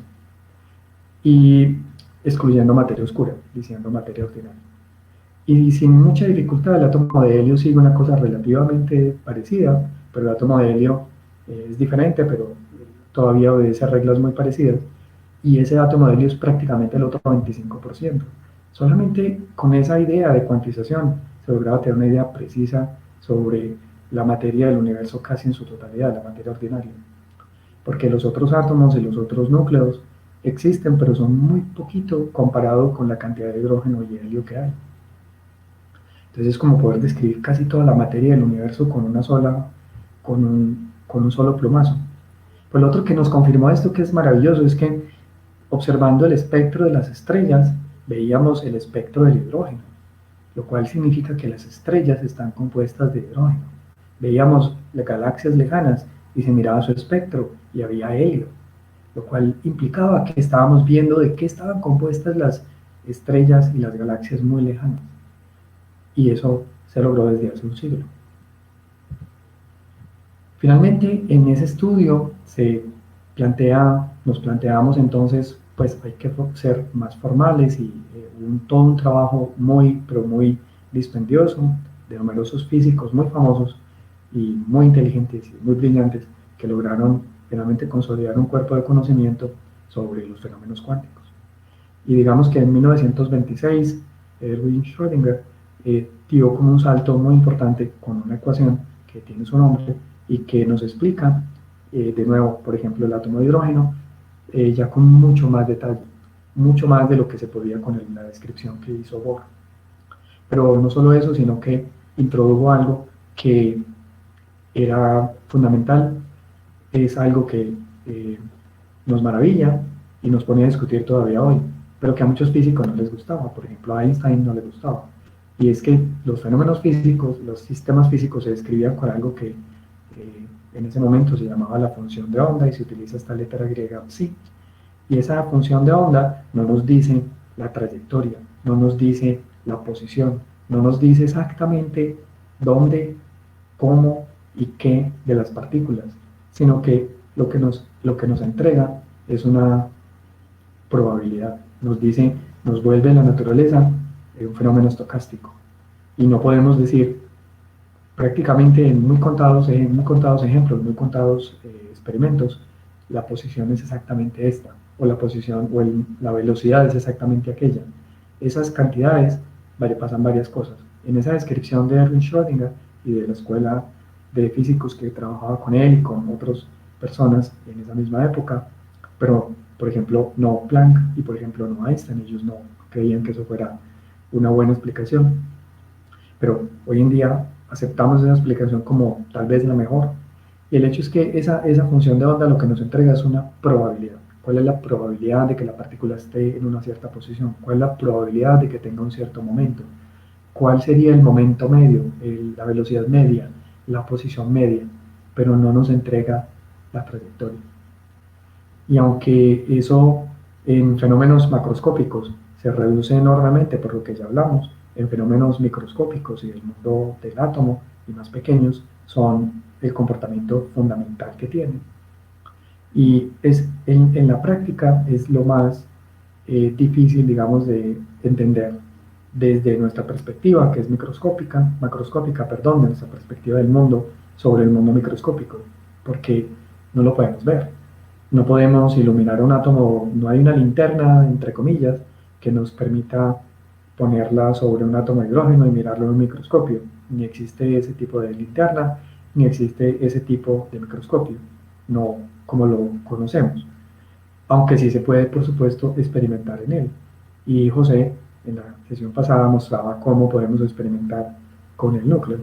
B: Y excluyendo materia oscura, diciendo materia ordinaria. Y sin mucha dificultad, el átomo de helio sigue una cosa relativamente parecida, pero el átomo de helio es diferente, pero todavía obedece a reglas muy parecidas, y ese átomo de helio es prácticamente el otro 25%. Solamente con esa idea de cuantización se lograba tener una idea precisa sobre la materia del universo casi en su totalidad, la materia ordinaria. Porque los otros átomos y los otros núcleos existen, pero son muy poquito comparado con la cantidad de hidrógeno y helio que hay. Entonces es como poder describir casi toda la materia del universo con un solo plumazo. Pues lo otro que nos confirmó esto, que es maravilloso, es que observando el espectro de las estrellas, veíamos el espectro del hidrógeno, lo cual significa que las estrellas están compuestas de hidrógeno. Veíamos las galaxias lejanas y se miraba su espectro y había helio, lo cual implicaba que estábamos viendo de qué estaban compuestas las estrellas y las galaxias muy lejanas. Y eso se logró desde hace un siglo. Finalmente, en ese estudio nos planteamos entonces, pues hay que ser más formales, y todo un trabajo pero muy dispendioso de numerosos físicos muy famosos y muy inteligentes y muy brillantes, que lograron finalmente consolidar un cuerpo de conocimiento sobre los fenómenos cuánticos. Y digamos que en 1926, Erwin Schrödinger dio como un salto muy importante con una ecuación que tiene su nombre y que nos explica, de nuevo, por ejemplo, el átomo de hidrógeno, ya con mucho más detalle, mucho más de lo que se podía con la descripción que hizo Bohr. Pero no solo eso, sino que introdujo algo que era fundamental, es algo que nos maravilla y nos pone a discutir todavía hoy, pero que a muchos físicos no les gustaba. Por ejemplo, a Einstein no le gustaba. Y es que los fenómenos físicos, los sistemas físicos se describían con algo que En ese momento se llamaba la función de onda y se utiliza esta letra griega psi. Y esa función de onda no nos dice la trayectoria, no nos dice la posición, no nos dice exactamente dónde, cómo y qué de las partículas, sino que lo que nos entrega es una probabilidad. Nos dice, nos vuelve la naturaleza un fenómeno estocástico. Y no podemos decir, prácticamente en muy contados ejemplos, muy contados experimentos, la posición es exactamente esta, o la posición o la velocidad es exactamente aquella. Esas cantidades pasan varias cosas. En esa descripción de Erwin Schrödinger y de la escuela de físicos que trabajaba con él y con otras personas en esa misma época, pero por ejemplo no Planck y por ejemplo no Einstein, ellos no creían que eso fuera una buena explicación, pero hoy en día aceptamos esa explicación como tal vez la mejor. Y el hecho es que esa función de onda lo que nos entrega es una probabilidad. ¿Cuál es la probabilidad de que la partícula esté en una cierta posición? ¿Cuál es la probabilidad de que tenga un cierto momento? ¿Cuál sería el momento medio, la velocidad media, la posición media? Pero no nos entrega la trayectoria. Y aunque eso en fenómenos macroscópicos se reduce enormemente por lo que ya hablamos, en fenómenos microscópicos y del mundo del átomo y más pequeños son el comportamiento fundamental que tienen. Y en la práctica es lo más difícil, digamos, de entender desde nuestra perspectiva, que es macroscópica, perdón, de nuestra perspectiva del mundo sobre el mundo microscópico, porque no lo podemos ver. No podemos iluminar un átomo, no hay una linterna, entre comillas, que nos permita ponerla sobre un átomo de hidrógeno y mirarlo en un microscopio. Ni existe ese tipo de linterna, ni existe ese tipo de microscopio, no como lo conocemos. Aunque sí se puede, por supuesto, experimentar en él. Y José, en la sesión pasada, mostraba cómo podemos experimentar con el núcleo.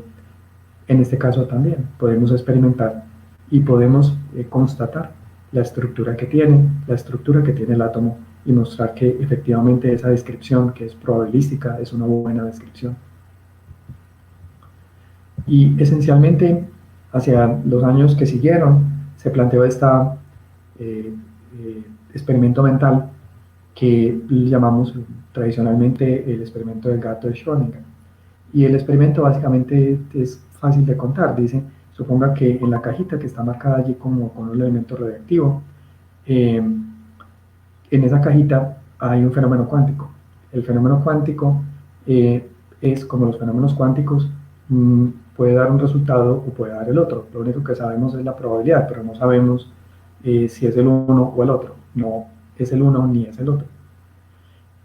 B: En este caso también podemos experimentar y podemos constatar la estructura que tiene el átomo y mostrar que efectivamente esa descripción, que es probabilística, es una buena descripción. Y esencialmente, hacia los años que siguieron, se planteó este experimento mental que llamamos tradicionalmente el experimento del gato de Schrödinger. Y el experimento básicamente es fácil de contar. Dice, suponga que en la cajita que está marcada allí como con un elemento radioactivo, en esa cajita hay un fenómeno cuántico. El fenómeno cuántico es como los fenómenos cuánticos, puede dar un resultado o puede dar el otro. Lo único que sabemos es la probabilidad, pero no sabemos si es el uno o el otro. No es el uno ni es el otro.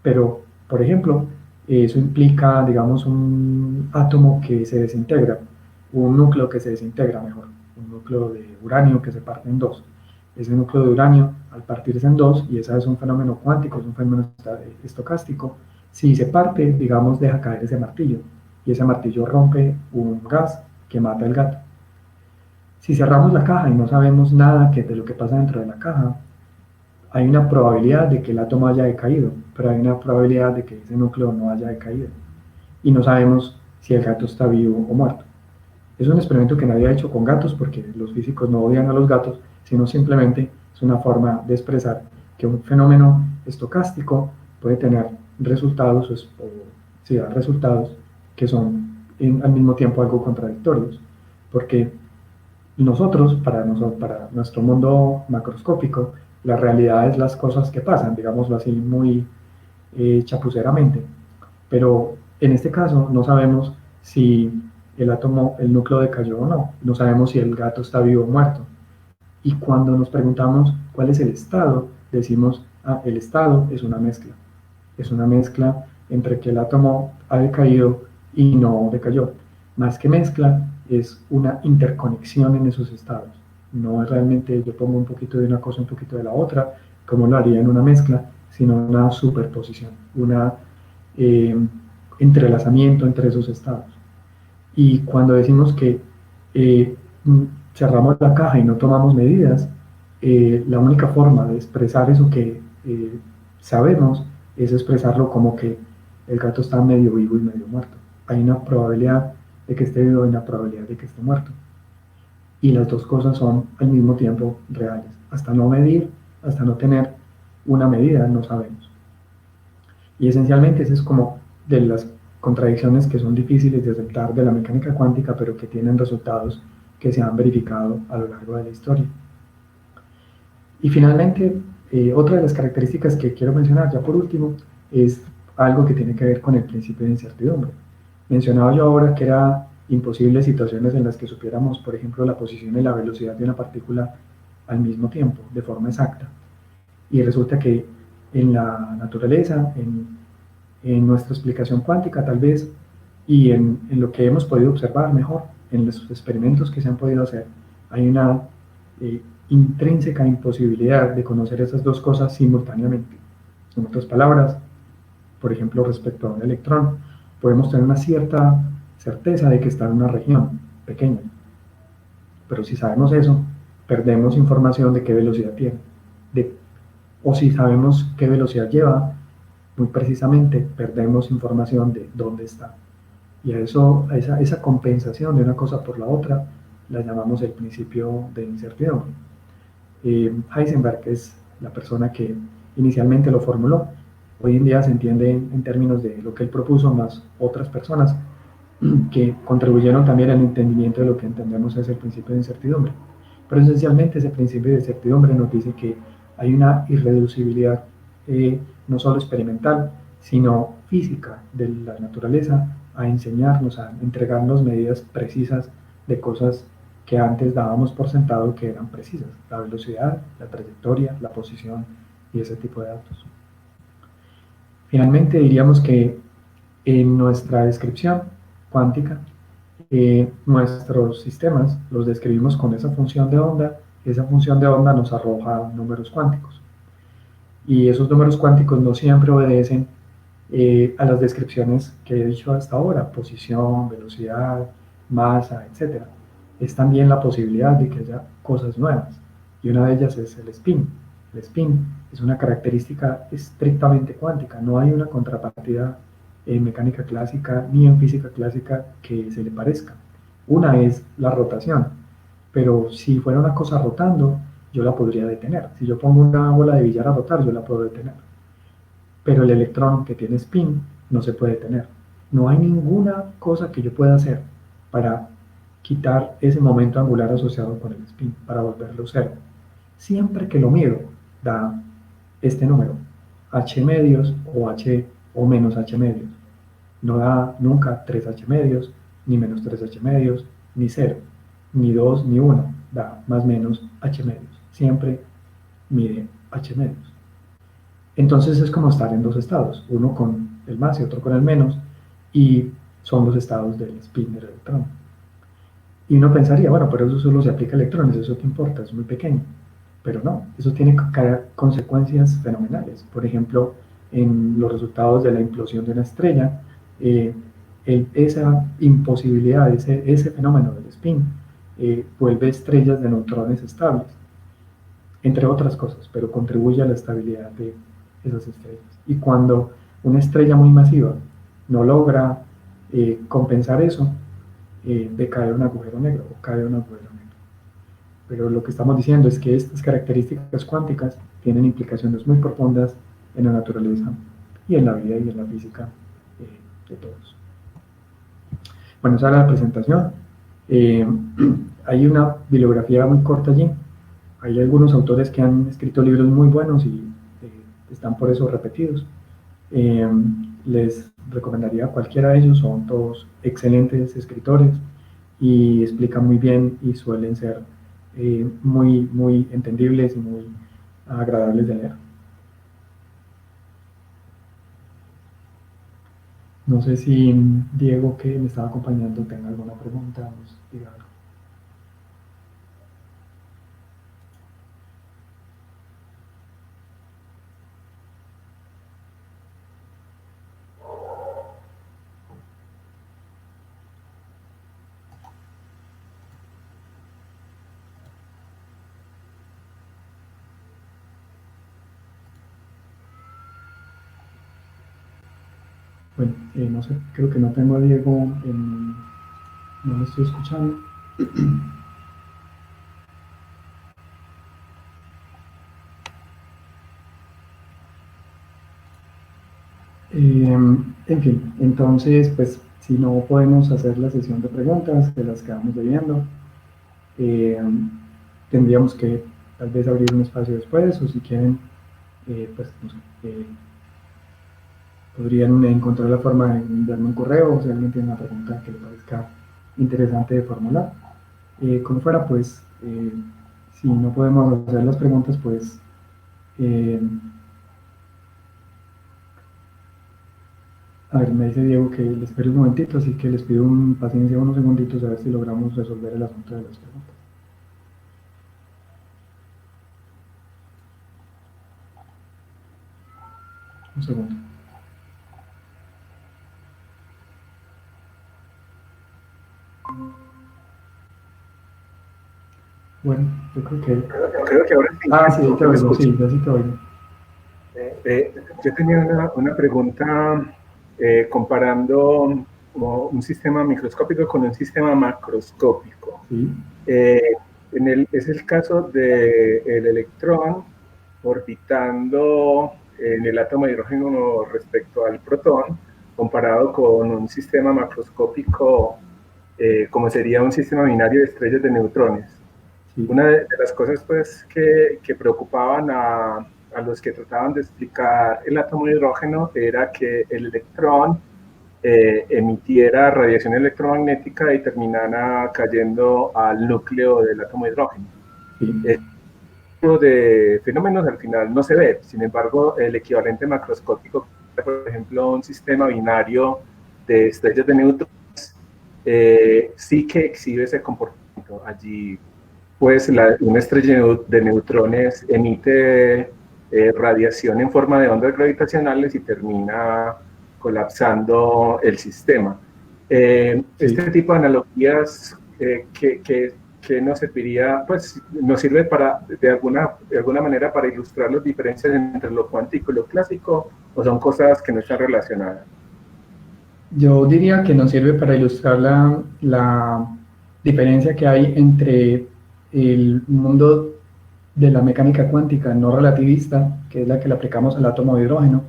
B: Pero, por ejemplo, eso implica, digamos, un átomo que se desintegra, un núcleo que se desintegra mejor, un núcleo de uranio que se parte en dos. Ese núcleo de uranio, al partirse en dos, y ese es un fenómeno cuántico, es un fenómeno estocástico, si se parte, digamos, deja caer ese martillo, y ese martillo rompe un gas que mata al gato. Si cerramos la caja y no sabemos nada de lo que pasa dentro de la caja, hay una probabilidad de que el átomo haya decaído, pero hay una probabilidad de que ese núcleo no haya decaído. Y no sabemos si el gato está vivo o muerto. Es un experimento que nadie ha hecho con gatos porque los físicos no odian a los gatos, sino simplemente es una forma de expresar que un fenómeno estocástico puede tener resultados resultados que son al mismo tiempo algo contradictorios. Porque para nuestro mundo macroscópico, la realidad es las cosas que pasan, digámoslo así, muy chapuceramente. Pero en este caso no sabemos si el núcleo decayó o no. No sabemos si el gato está vivo o muerto. Y cuando nos preguntamos cuál es el estado, decimos, el estado es una mezcla. Es una mezcla entre que el átomo ha decaído y no decayó. Más que mezcla, es una interconexión en esos estados. No es realmente yo pongo un poquito de una cosa, un poquito de la otra, como lo haría en una mezcla, sino una superposición, una entrelazamiento entre esos estados. Y cuando decimos que eh, cerramos la caja y no tomamos medidas, la única forma de expresar eso que sabemos es expresarlo como que el gato está medio vivo y medio muerto. Hay una probabilidad de que esté vivo y una probabilidad de que esté muerto. y las dos cosas son al mismo tiempo reales. Hasta no medir, hasta no tener una medida, no sabemos. Y esencialmente esa es como de las contradicciones que son difíciles de aceptar de la mecánica cuántica, pero que tienen resultados que se han verificado a lo largo de la historia. Y finalmente, otra de las características que quiero mencionar ya por último es algo que tiene que ver con el principio de incertidumbre. Mencionaba yo ahora que era imposible situaciones en las que supiéramos, por ejemplo, la posición y la velocidad de una partícula al mismo tiempo, de forma exacta. Y resulta que en la naturaleza, en nuestra explicación cuántica tal vez, y en lo que hemos podido observar mejor, en los experimentos que se han podido hacer, hay una eh, intrínseca imposibilidad de conocer esas dos cosas simultáneamente. En otras palabras, por ejemplo, respecto a un electrón, podemos tener una cierta certeza de que está en una región pequeña, pero si sabemos eso, perdemos información de qué velocidad tiene, de, o si sabemos qué velocidad lleva, muy precisamente perdemos información de dónde está. Y a eso, esa compensación de una cosa por la otra, la llamamos el principio de incertidumbre. Heisenberg es la persona que inicialmente lo formuló. Hoy en día se entiende en términos de lo que él propuso, más otras personas que contribuyeron también al entendimiento de lo que entendemos es el principio de incertidumbre. Pero esencialmente ese principio de incertidumbre nos dice que hay una irreducibilidad no solo experimental, sino física de la naturaleza a enseñarnos, a entregarnos medidas precisas de cosas que antes dábamos por sentado que eran precisas, la velocidad, la trayectoria, la posición y ese tipo de datos. Finalmente diríamos que en nuestra descripción cuántica, nuestros sistemas los describimos con esa función de onda, esa función de onda nos arroja números cuánticos. Y esos números cuánticos no siempre obedecen a las descripciones que he dicho hasta ahora, posición, velocidad, masa, etc. Es también la posibilidad de que haya cosas nuevas, y una de ellas es el spin. El spin es una característica estrictamente cuántica, no hay una contrapartida en mecánica clásica ni en física clásica que se le parezca. Una es la rotación, pero si fuera una cosa rotando, yo la podría detener. Si yo pongo una bola de billar a rotar, yo la puedo detener. Pero el electrón que tiene spin no se puede detener. No hay ninguna cosa que yo pueda hacer para quitar ese momento angular asociado con el spin, para volverlo cero. Siempre que lo mido, da este número, h medios o h o menos h medios. No da nunca 3h medios, ni menos 3h medios, ni 0, ni 2, ni 1. Da más o menos h medios. Siempre mide h medios. Entonces es como estar en dos estados, uno con el más y otro con el menos, y son los estados del spin del electrón. Y uno pensaría, bueno, pero eso solo se aplica a electrones, eso qué importa, es muy pequeño. Pero no, eso tiene consecuencias fenomenales. Por ejemplo, en los resultados de la implosión de una estrella, eh, esa imposibilidad, ese fenómeno del spin, vuelve estrellas de neutrones estables, entre otras cosas, pero contribuye a la estabilidad de esas estrellas. Y cuando una estrella muy masiva no logra compensar eso, decae un agujero negro o cae un agujero negro. Pero lo que estamos diciendo es que estas características cuánticas tienen implicaciones muy profundas en la naturaleza y en la vida y en la física de todos. Bueno, esa era la presentación. Eh, hay una bibliografía muy corta allí. Hay algunos autores que han escrito libros muy buenos y están por eso repetidos. Les recomendaría a cualquiera de ellos, son todos excelentes escritores y explican muy bien y suelen ser muy entendibles y muy agradables de leer. No sé si Diego, que me estaba acompañando, tenga alguna pregunta, nos diga algo. Bueno, no sé, creo que no tengo a Diego, no lo estoy escuchando. En fin, entonces, pues, si no podemos hacer la sesión de preguntas, de las que vamos debiendo, eh, tendríamos que tal vez abrir un espacio después, o si quieren, pues, no sé, podrían encontrar la forma de enviarme un correo, o si alguien tiene una pregunta que le parezca interesante de formular. Como fuera, pues, si no podemos hacer las preguntas, pues, eh, a ver, me dice Diego que les espere un momentito, así que les pido paciencia unos segunditos a ver si logramos resolver el asunto de las preguntas. Un segundo. Bueno, yo creo que...
C: Creo que ahora sí.
B: Sí, te oigo, sí, ya sí te oigo.
C: Yo tenía una pregunta comparando un sistema microscópico con un sistema macroscópico.
B: Sí.
C: Es el caso del electrón orbitando en el átomo de hidrógeno respecto al protón, comparado con un sistema macroscópico como sería un sistema binario de estrellas de neutrones. Sí. Una de las cosas pues, que preocupaban a los que trataban de explicar el átomo de hidrógeno era que el electrón emitiera radiación electromagnética y terminara cayendo al núcleo del átomo de hidrógeno. Sí. Este tipo de fenómenos al final no se ve, sin embargo el equivalente macroscópico, por ejemplo un sistema binario de estrellas de neutrones, sí que exhibe ese comportamiento. Allí pues una estrella de neutrones emite radiación en forma de ondas gravitacionales y termina colapsando el sistema. Sí. Este tipo de analogías que nos serviría, pues nos sirve para, de alguna manera para ilustrar las diferencias entre lo cuántico y lo clásico, o son cosas que no están relacionadas.
B: Yo diría que nos sirve para ilustrar la diferencia que hay entre el mundo de la mecánica cuántica no relativista, que es la que le aplicamos al átomo de hidrógeno,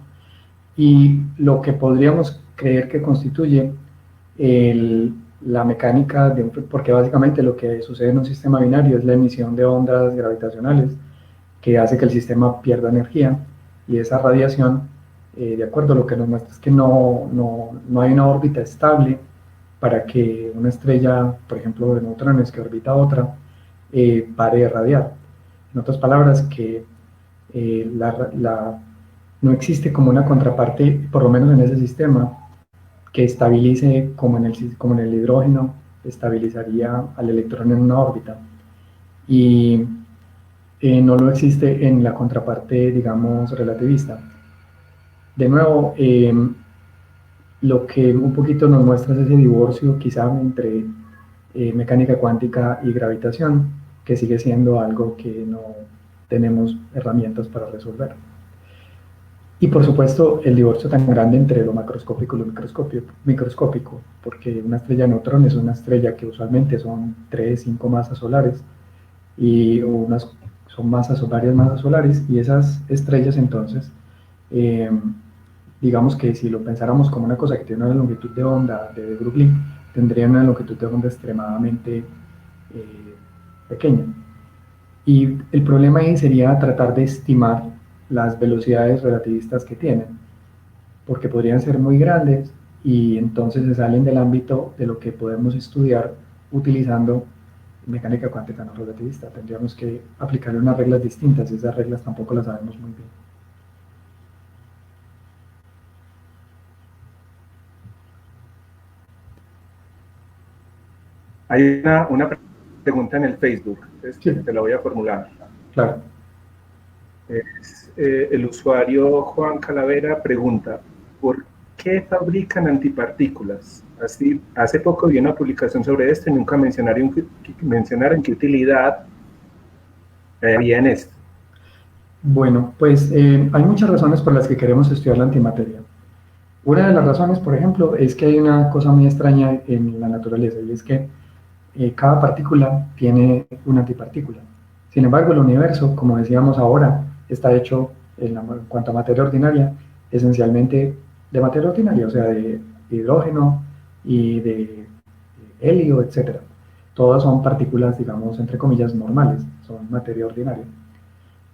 B: y lo que podríamos creer que constituye la mecánica, porque básicamente lo que sucede en un sistema binario es la emisión de ondas gravitacionales que hace que el sistema pierda energía, y esa radiación, de acuerdo a lo que nos muestra, es que no hay una órbita estable para que una estrella, por ejemplo, de neutrones que orbita otra, pare de radiar. En otras palabras, que no existe como una contraparte, por lo menos en ese sistema, que estabilice como en el hidrógeno, estabilizaría al electrón en una órbita. Y no lo existe en la contraparte, digamos, relativista. De nuevo, lo que un poquito nos muestra es ese divorcio quizá entre mecánica cuántica y gravitación, que sigue siendo algo que no tenemos herramientas para resolver. Y por supuesto el divorcio tan grande entre lo macroscópico y lo microscópico, porque una estrella de neutrones es una estrella que usualmente son 3, 5 masas solares, y son varias masas solares, y esas estrellas entonces, digamos que si lo pensáramos como una cosa que tiene una longitud de onda de Brooklyn, tendrían una longitud de onda extremadamente pequeña. Y el problema ahí sería tratar de estimar las velocidades relativistas que tienen, porque podrían ser muy grandes y entonces se salen del ámbito de lo que podemos estudiar utilizando mecánica cuántica no relativista. Tendríamos que aplicarle unas reglas distintas y esas reglas tampoco las sabemos muy bien.
C: Hay una pregunta en el Facebook, sí. Te la voy a formular.
B: Claro.
C: El usuario Juan Calavera pregunta, ¿por qué fabrican antipartículas? Hace poco vi una publicación sobre esto y nunca mencionaron qué utilidad había en esto.
B: Bueno, pues hay muchas razones por las que queremos estudiar la antimateria. Una de las razones, por ejemplo, es que hay una cosa muy extraña en la naturaleza, y es que cada partícula tiene una antipartícula. Sin embargo, el universo, como decíamos ahora, está hecho, en cuanto a materia ordinaria, esencialmente de materia ordinaria, o sea, de hidrógeno y de helio, etcétera. Todas son partículas, digamos, entre comillas, normales, son materia ordinaria.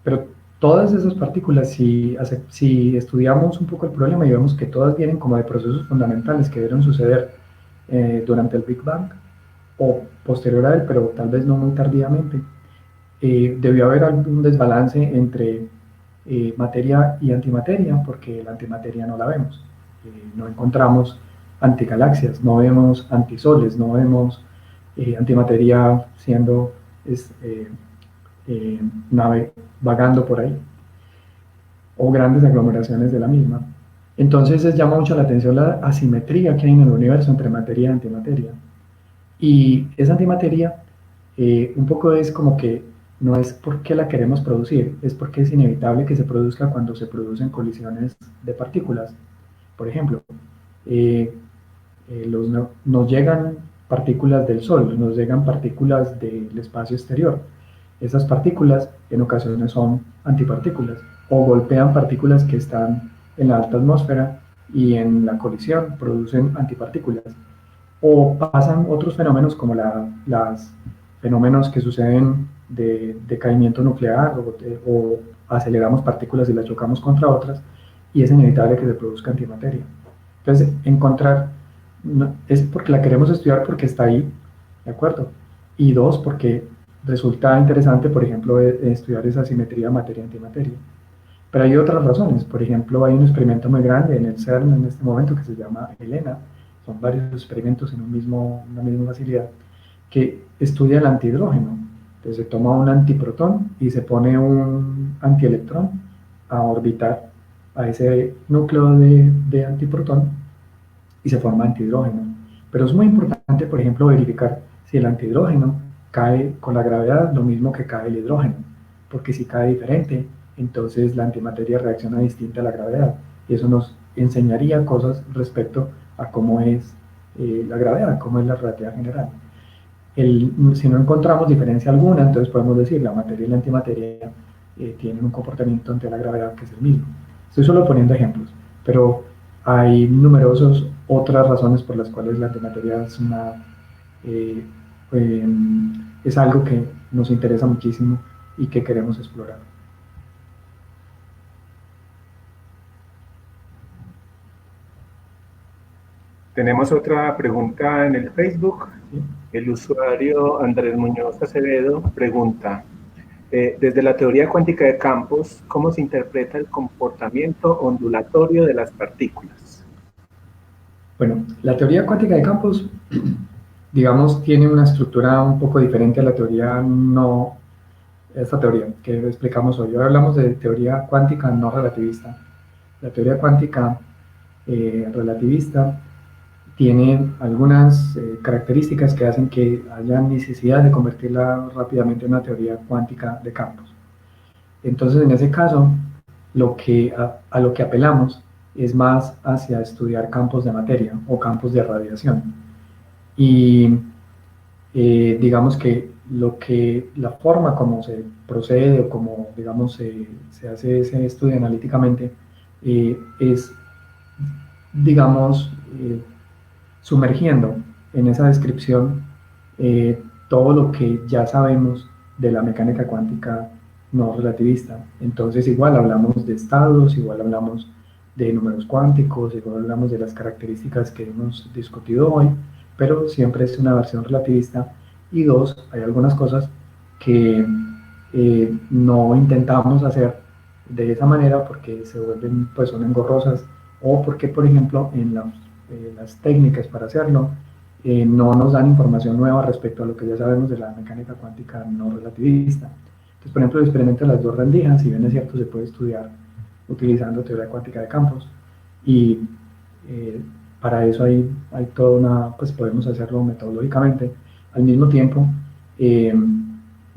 B: Pero todas esas partículas, si estudiamos un poco el problema y vemos que todas vienen como de procesos fundamentales que debieron suceder durante el Big Bang o posterior a él, pero tal vez no muy tardíamente, debió haber algún desbalance entre materia y antimateria, porque la antimateria no la vemos. No encontramos antigalaxias, no vemos antisoles, no vemos antimateria siendo nave vagando por ahí, o grandes aglomeraciones de la misma. Entonces llama mucho la atención la asimetría que hay en el universo entre materia y antimateria. Y esa antimateria un poco es como que no es porque la queremos producir, es porque es inevitable que se produzca cuando se producen colisiones de partículas. Por ejemplo, eh, nos llegan partículas del Sol, nos llegan partículas del espacio exterior. Esas partículas en ocasiones son antipartículas o golpean partículas que están en la alta atmósfera y en la colisión producen antipartículas. O pasan otros fenómenos como los fenómenos que suceden de decaimiento nuclear o aceleramos partículas y las chocamos contra otras y es inevitable que se produzca antimateria. Entonces, encontrar es porque la queremos estudiar porque está ahí, ¿de acuerdo? Y dos, porque resulta interesante, por ejemplo, estudiar esa simetría materia-antimateria. Pero hay otras razones, por ejemplo, hay un experimento muy grande en el CERN en este momento que se llama HELENA, son varios experimentos en una misma facilidad, que estudia el antihidrógeno. Entonces se toma un antiprotón y se pone un antielectrón a orbitar a ese núcleo de antiprotón y se forma antihidrógeno. Pero es muy importante, por ejemplo, verificar si el antihidrógeno cae con la gravedad lo mismo que cae el hidrógeno, porque si cae diferente, entonces la antimateria reacciona distinta a la gravedad, y eso nos enseñaría cosas respecto a cómo es la gravedad, cómo es la relatividad general. Si no encontramos diferencia alguna, entonces podemos decir la materia y la antimateria tienen un comportamiento ante la gravedad que es el mismo. Estoy solo poniendo ejemplos, pero hay numerosas otras razones por las cuales la antimateria eh, eh, es algo que nos interesa muchísimo y que queremos explorar.
C: Tenemos otra pregunta en el Facebook.
B: ¿Sí?
C: El usuario Andrés Muñoz Acevedo pregunta, desde la teoría cuántica de campos, ¿cómo se interpreta el comportamiento ondulatorio de las partículas?
B: Bueno, la teoría cuántica de campos, digamos, tiene una estructura un poco diferente a la teoría esta teoría que explicamos hoy. Hoy hablamos de teoría cuántica no relativista. La teoría cuántica relativista tiene algunas características que hacen que haya necesidad de convertirla rápidamente en una teoría cuántica de campos. Entonces, en ese caso, a lo que apelamos es más hacia estudiar campos de materia o campos de radiación. Y digamos que la forma como se procede o como, digamos, se hace ese estudio analíticamente es, digamos, sumergiendo en esa descripción todo lo que ya sabemos de la mecánica cuántica no relativista. Entonces igual hablamos de estados, igual hablamos de números cuánticos, igual hablamos de las características que hemos discutido hoy, pero siempre es una versión relativista. Y dos, hay algunas cosas que no intentamos hacer de esa manera porque se vuelven, pues son engorrosas, o porque, por ejemplo, en las técnicas para hacerlo no nos dan información nueva respecto a lo que ya sabemos de la mecánica cuántica no relativista. Entonces, por ejemplo, el experimento de las dos rendijas, si bien es cierto, se puede estudiar utilizando teoría cuántica de campos, y para eso hay toda pues podemos hacerlo metodológicamente. Al mismo tiempo,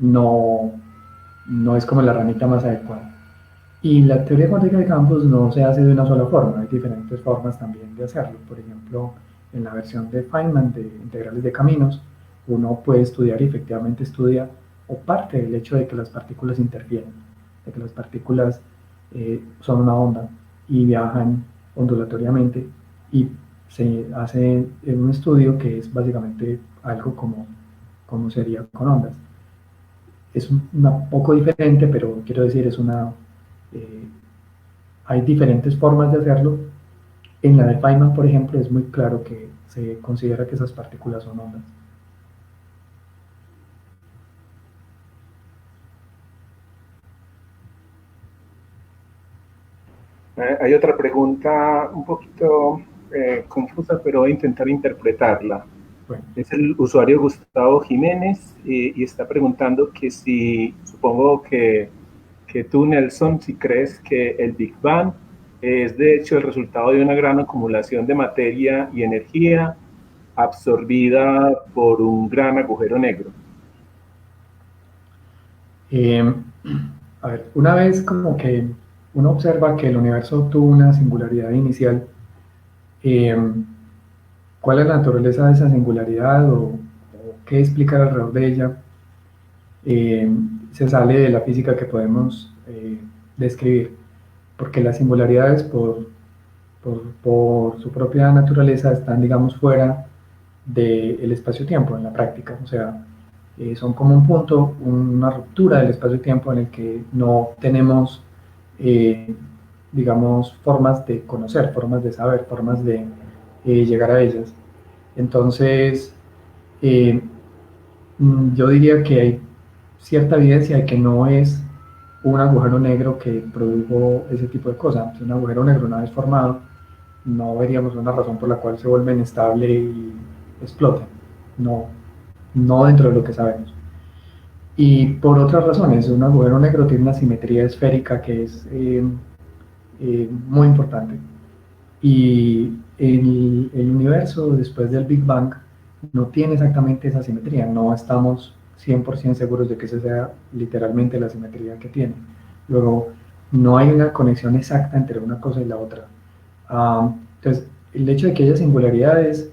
B: no, no es como la herramienta más adecuada. Y la teoría cuántica de campos no se hace de una sola forma, hay diferentes formas también de hacerlo. Por ejemplo, en la versión de Feynman de integrales de caminos, uno puede estudiar y efectivamente estudia o parte del hecho de que las partículas interfieren, de que las partículas son una onda y viajan ondulatoriamente, y se hace un estudio que es básicamente algo como sería con ondas. Es un poco diferente, pero quiero decir, eh, hay diferentes formas de hacerlo. En la de Feynman, por ejemplo, es muy claro que se considera que esas partículas son ondas.
C: Hay otra pregunta un poquito confusa, pero voy a intentar interpretarla.
B: Bueno,
C: Es el usuario Gustavo Jiménez y está preguntando que si, supongo que tú, Nelson, si crees que el Big Bang es de hecho el resultado de una gran acumulación de materia y energía absorbida por un gran agujero negro.
B: eh, a ver, una vez como que uno observa que el universo tuvo una singularidad inicial, eh, ¿cuál es la naturaleza de esa singularidad o qué explicar alrededor de ella? eh, Se sale de la física que podemos describir, porque las singularidades por su propia naturaleza están, digamos, fuera del espacio-tiempo en la práctica, o sea, son como un punto, una ruptura del espacio-tiempo en el que no tenemos, eh, digamos, formas de conocer, formas de saber, formas de llegar a ellas. Entonces, eh, yo diría que hay cierta evidencia de que no es un agujero negro que produjo ese tipo de cosas. Si un agujero negro una vez formado, no veríamos una razón por la cual se vuelve inestable y explota. No, no dentro de lo que sabemos. Y por otras razones, un agujero negro tiene una simetría esférica que es muy importante. Y el universo después del Big Bang no tiene exactamente esa simetría, no estamos 100% seguros de que esa sea literalmente la simetría que tiene. Luego, no hay una conexión exacta entre una cosa y la otra. Entonces, el hecho de que haya singularidades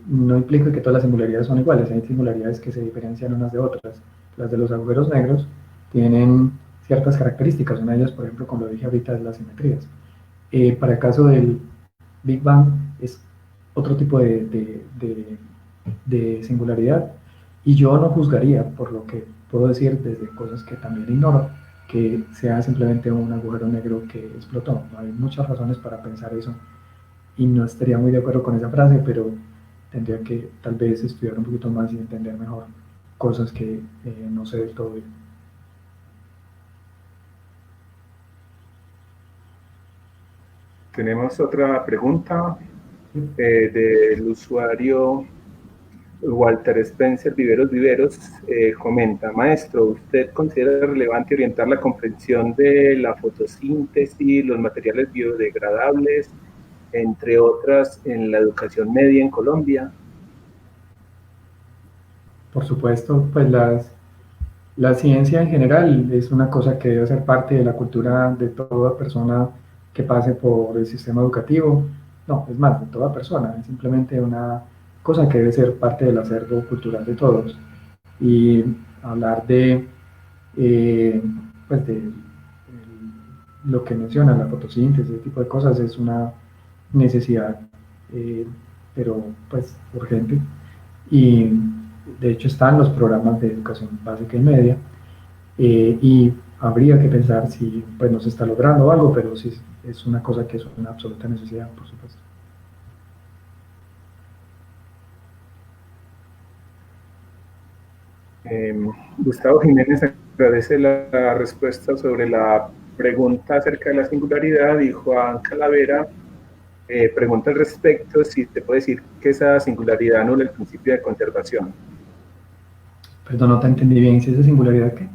B: no implica que todas las singularidades son iguales, hay singularidades que se diferencian unas de otras. Las de los agujeros negros tienen ciertas características, una de ellas, por ejemplo, como lo dije ahorita, es las simetrías. Para el caso del Big Bang es otro tipo de singularidad, y yo no juzgaría, por lo que puedo decir desde cosas que también ignoro, que sea simplemente un agujero negro que explotó. Hay muchas razones para pensar eso y no estaría muy de acuerdo con esa frase, pero tendría que tal vez estudiar un poquito más y entender mejor cosas que no sé del todo bien.
C: Tenemos otra pregunta del usuario Walter Spencer Viveros, comenta: maestro, ¿usted considera relevante orientar la comprensión de la fotosíntesis, los materiales biodegradables, entre otras, en la educación media en Colombia?
B: Por supuesto, pues la ciencia en general es una cosa que debe ser parte de la cultura de toda persona que pase por el sistema educativo. No, es más, de toda persona, es simplemente una cosa que debe ser parte del acervo cultural de todos. Y hablar eh, pues lo que menciona, la fotosíntesis, ese tipo de cosas, es una necesidad, eh, pero pues urgente. Y de hecho están los programas de educación básica y media, y habría que pensar si pues no se está logrando algo, pero sí es una cosa que es una absoluta necesidad, por supuesto.
C: Gustavo Jiménez agradece la respuesta sobre la pregunta acerca de la singularidad, y Juan Calavera pregunta al respecto si te puede decir que esa singularidad anula el principio de conservación.
B: Perdón, no te entendí bien, ¿si esa singularidad qué?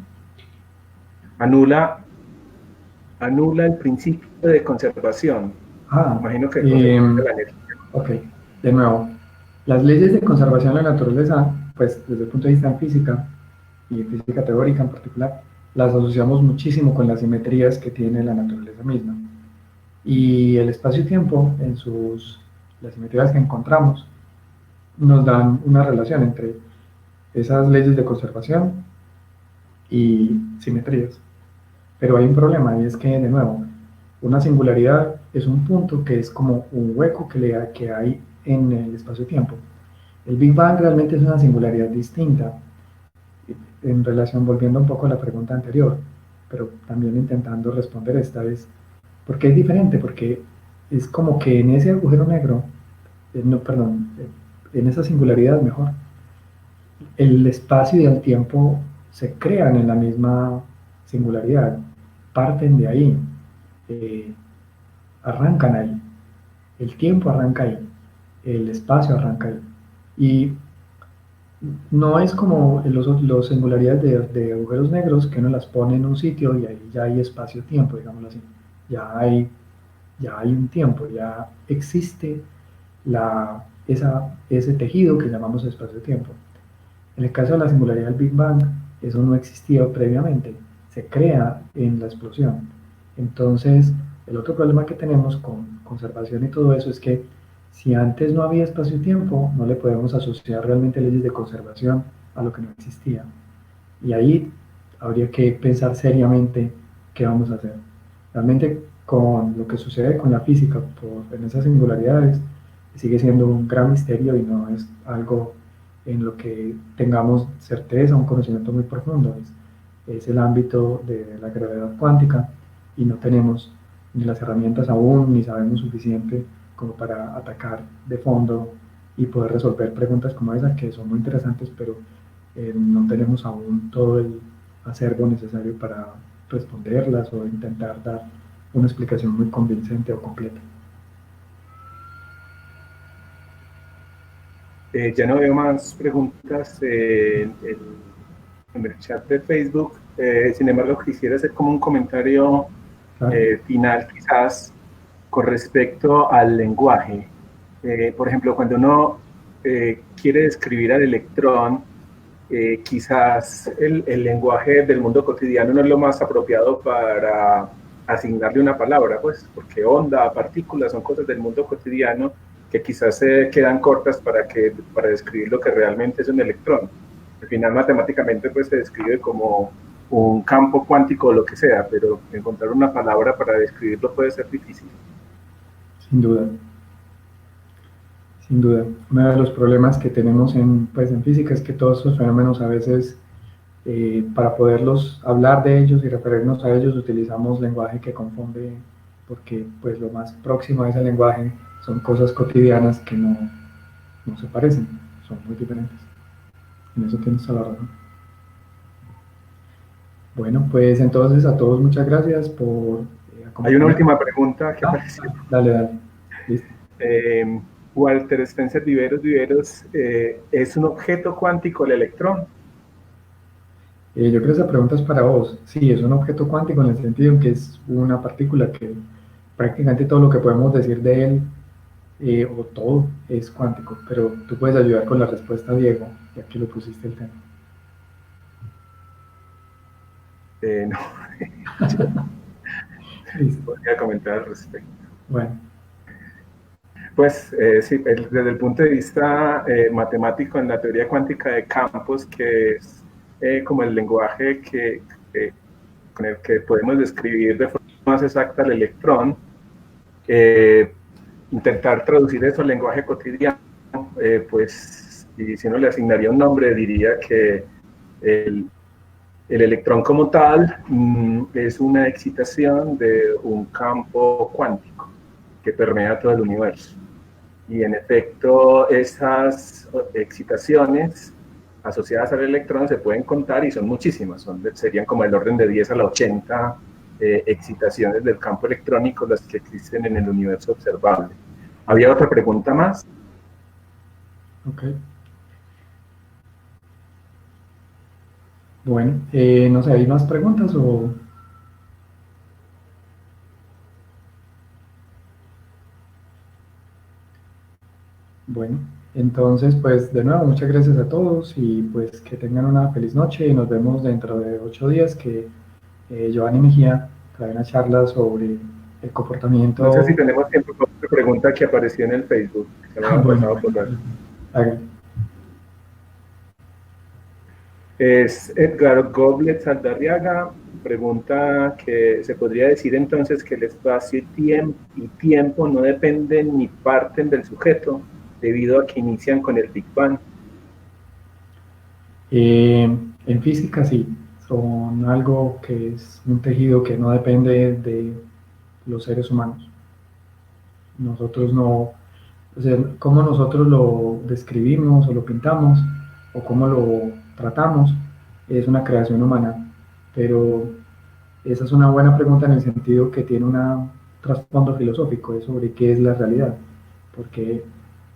C: Anula el principio de conservación.
B: Ah,
C: Imagino que conservación de la energía.
B: ok, de nuevo, las leyes de conservación de la naturaleza, pues desde el punto de vista en física, y física teórica en particular, las asociamos muchísimo con las simetrías que tiene la naturaleza misma. Y el espacio-tiempo, las simetrías que encontramos, nos dan una relación entre esas leyes de conservación y simetrías. Pero hay un problema, y es que, de nuevo, una singularidad es un punto que es como un hueco que hay en el espacio-tiempo. El Big Bang realmente es una singularidad distinta en relación, volviendo un poco a la pregunta anterior, pero también intentando responder esta vez. ¿Por qué es diferente? Porque es como que en ese agujero negro, no, perdón, en esa singularidad mejor, el espacio y el tiempo se crean en la misma singularidad, parten de ahí, eh, arrancan ahí, el tiempo arranca ahí, el espacio arranca ahí. Y no es como los singularidades de agujeros negros que uno las pone en un sitio y ahí ya hay espacio-tiempo, digámoslo así. Ya hay, ya hay un tiempo, ya existe ese tejido que llamamos espacio-tiempo. En el caso de la singularidad del Big Bang, eso no existía previamente, se crea en la explosión. Entonces, el otro problema que tenemos con conservación y todo eso es que si antes no había espacio-tiempo, no le podemos asociar realmente leyes de conservación a lo que no existía. Y ahí habría que pensar seriamente qué vamos a hacer. Realmente con lo que sucede con la física en esas singularidades sigue siendo un gran misterio y no es algo en lo que tengamos certeza, un conocimiento muy profundo. Es el ámbito de la gravedad cuántica y no tenemos ni las herramientas aún, ni sabemos suficiente como para atacar de fondo y poder resolver preguntas como esa, que son muy interesantes, pero no tenemos aún todo el acervo necesario para responderlas o intentar dar una explicación muy convincente o completa.
C: Ya no veo más preguntas en el chat de Facebook. Sin embargo, quisiera hacer como un comentario
B: Claro.
C: final, quizás, con respecto al lenguaje. Por ejemplo, cuando uno quiere describir al electrón, quizás el lenguaje del mundo cotidiano no es lo más apropiado para asignarle una palabra, pues, porque onda, partículas son cosas del mundo cotidiano que quizás se quedan cortas para describir lo que realmente es un electrón. Al final, matemáticamente, pues se describe como un campo cuántico o lo que sea, pero encontrar una palabra para describirlo puede ser difícil.
B: Sin duda. Sin duda. Uno de los problemas que tenemos pues, en física es que todos esos fenómenos a veces, para poderlos hablar de ellos y referirnos a ellos, utilizamos lenguaje que confunde, porque pues, lo más próximo a ese lenguaje son cosas cotidianas que no se parecen, son muy diferentes. En eso tienes toda la razón. Bueno, pues entonces a todos muchas gracias por acompañarnos.
C: Hay una última pregunta que apareció.
B: Dale. Listo.
C: Walter Spencer Viveros, ¿es un objeto cuántico el electrón?
B: Yo creo que esa pregunta es para vos. Sí, es un objeto cuántico en el sentido en que es una partícula que prácticamente todo lo que podemos decir de él, o todo, es cuántico. Pero tú puedes ayudar con la respuesta, Diego, ya que lo pusiste el tema.
C: No. Podría comentar al respecto.
B: Bueno.
C: Pues sí, desde el punto de vista matemático, en la teoría cuántica de campos, que es como el lenguaje con el que podemos describir de forma más exacta el electrón, intentar traducir eso al lenguaje cotidiano, pues, y si uno le asignaría un nombre, diría que el electrón como tal es una excitación de un campo cuántico que permea todo el universo. Y en efecto, esas excitaciones asociadas al electrón se pueden contar y son muchísimas, serían como el orden de 10 a la 80 excitaciones del campo electrónico las que existen en el universo observable. ¿Había otra pregunta más?
B: Ok. Bueno, no sé, ¿hay más preguntas o...? Bueno, entonces, pues de nuevo, muchas gracias a todos y pues que tengan una feliz noche y nos vemos dentro de 8 días que Giovanni Mejía trae una charla sobre el comportamiento...
C: No sé si tenemos tiempo para otra pregunta que apareció en el Facebook. Se me ha pasado por ver.
B: Háganlo.
C: Es Edgar Goblet Saldarriaga, pregunta que se podría decir entonces que el espacio y tiempo no dependen ni parten del sujeto, debido a que inician con el Big Bang.
B: En física sí, son algo que es un tejido que no depende de los seres humanos. Nosotros no, o sea, cómo nosotros lo describimos o lo pintamos o cómo lo tratamos es una creación humana, pero esa es una buena pregunta en el sentido que tiene un trasfondo filosófico, es sobre qué es la realidad, porque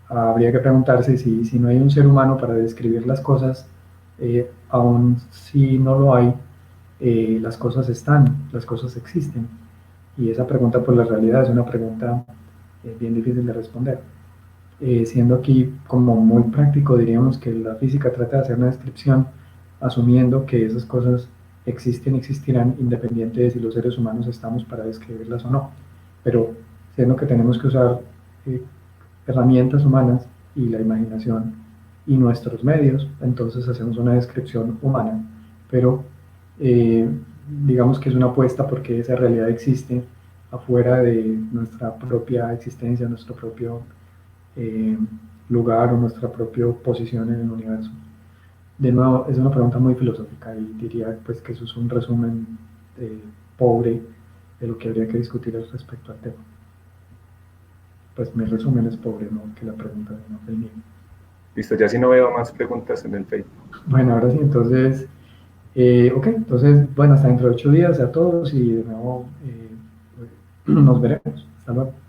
B: habría que preguntarse si no hay un ser humano para describir las cosas, aun si no lo hay, las cosas están, las cosas existen. Y esa pregunta por la realidad es una pregunta bien difícil de responder. Siendo aquí como muy práctico, diríamos que la física trata de hacer una descripción asumiendo que esas cosas existen y existirán independiente de si los seres humanos estamos para describirlas o no. Pero siendo que tenemos que usar eh, herramientas humanas y la imaginación y nuestros medios, entonces hacemos una descripción humana, pero eh, digamos que es una apuesta porque esa realidad existe afuera de nuestra propia existencia, nuestro propio eh, lugar o nuestra propia posición en el universo. De nuevo, es una pregunta muy filosófica y diría pues que eso es un resumen pobre de lo que habría que discutir respecto al tema. Pues mi resumen es pobre, no que la pregunta no el mío.
C: Listo, ya si no veo más preguntas en el Facebook.
B: Bueno, ahora sí, entonces, ok, entonces, bueno, hasta dentro de 8 días a todos y de nuevo nos veremos. Hasta luego.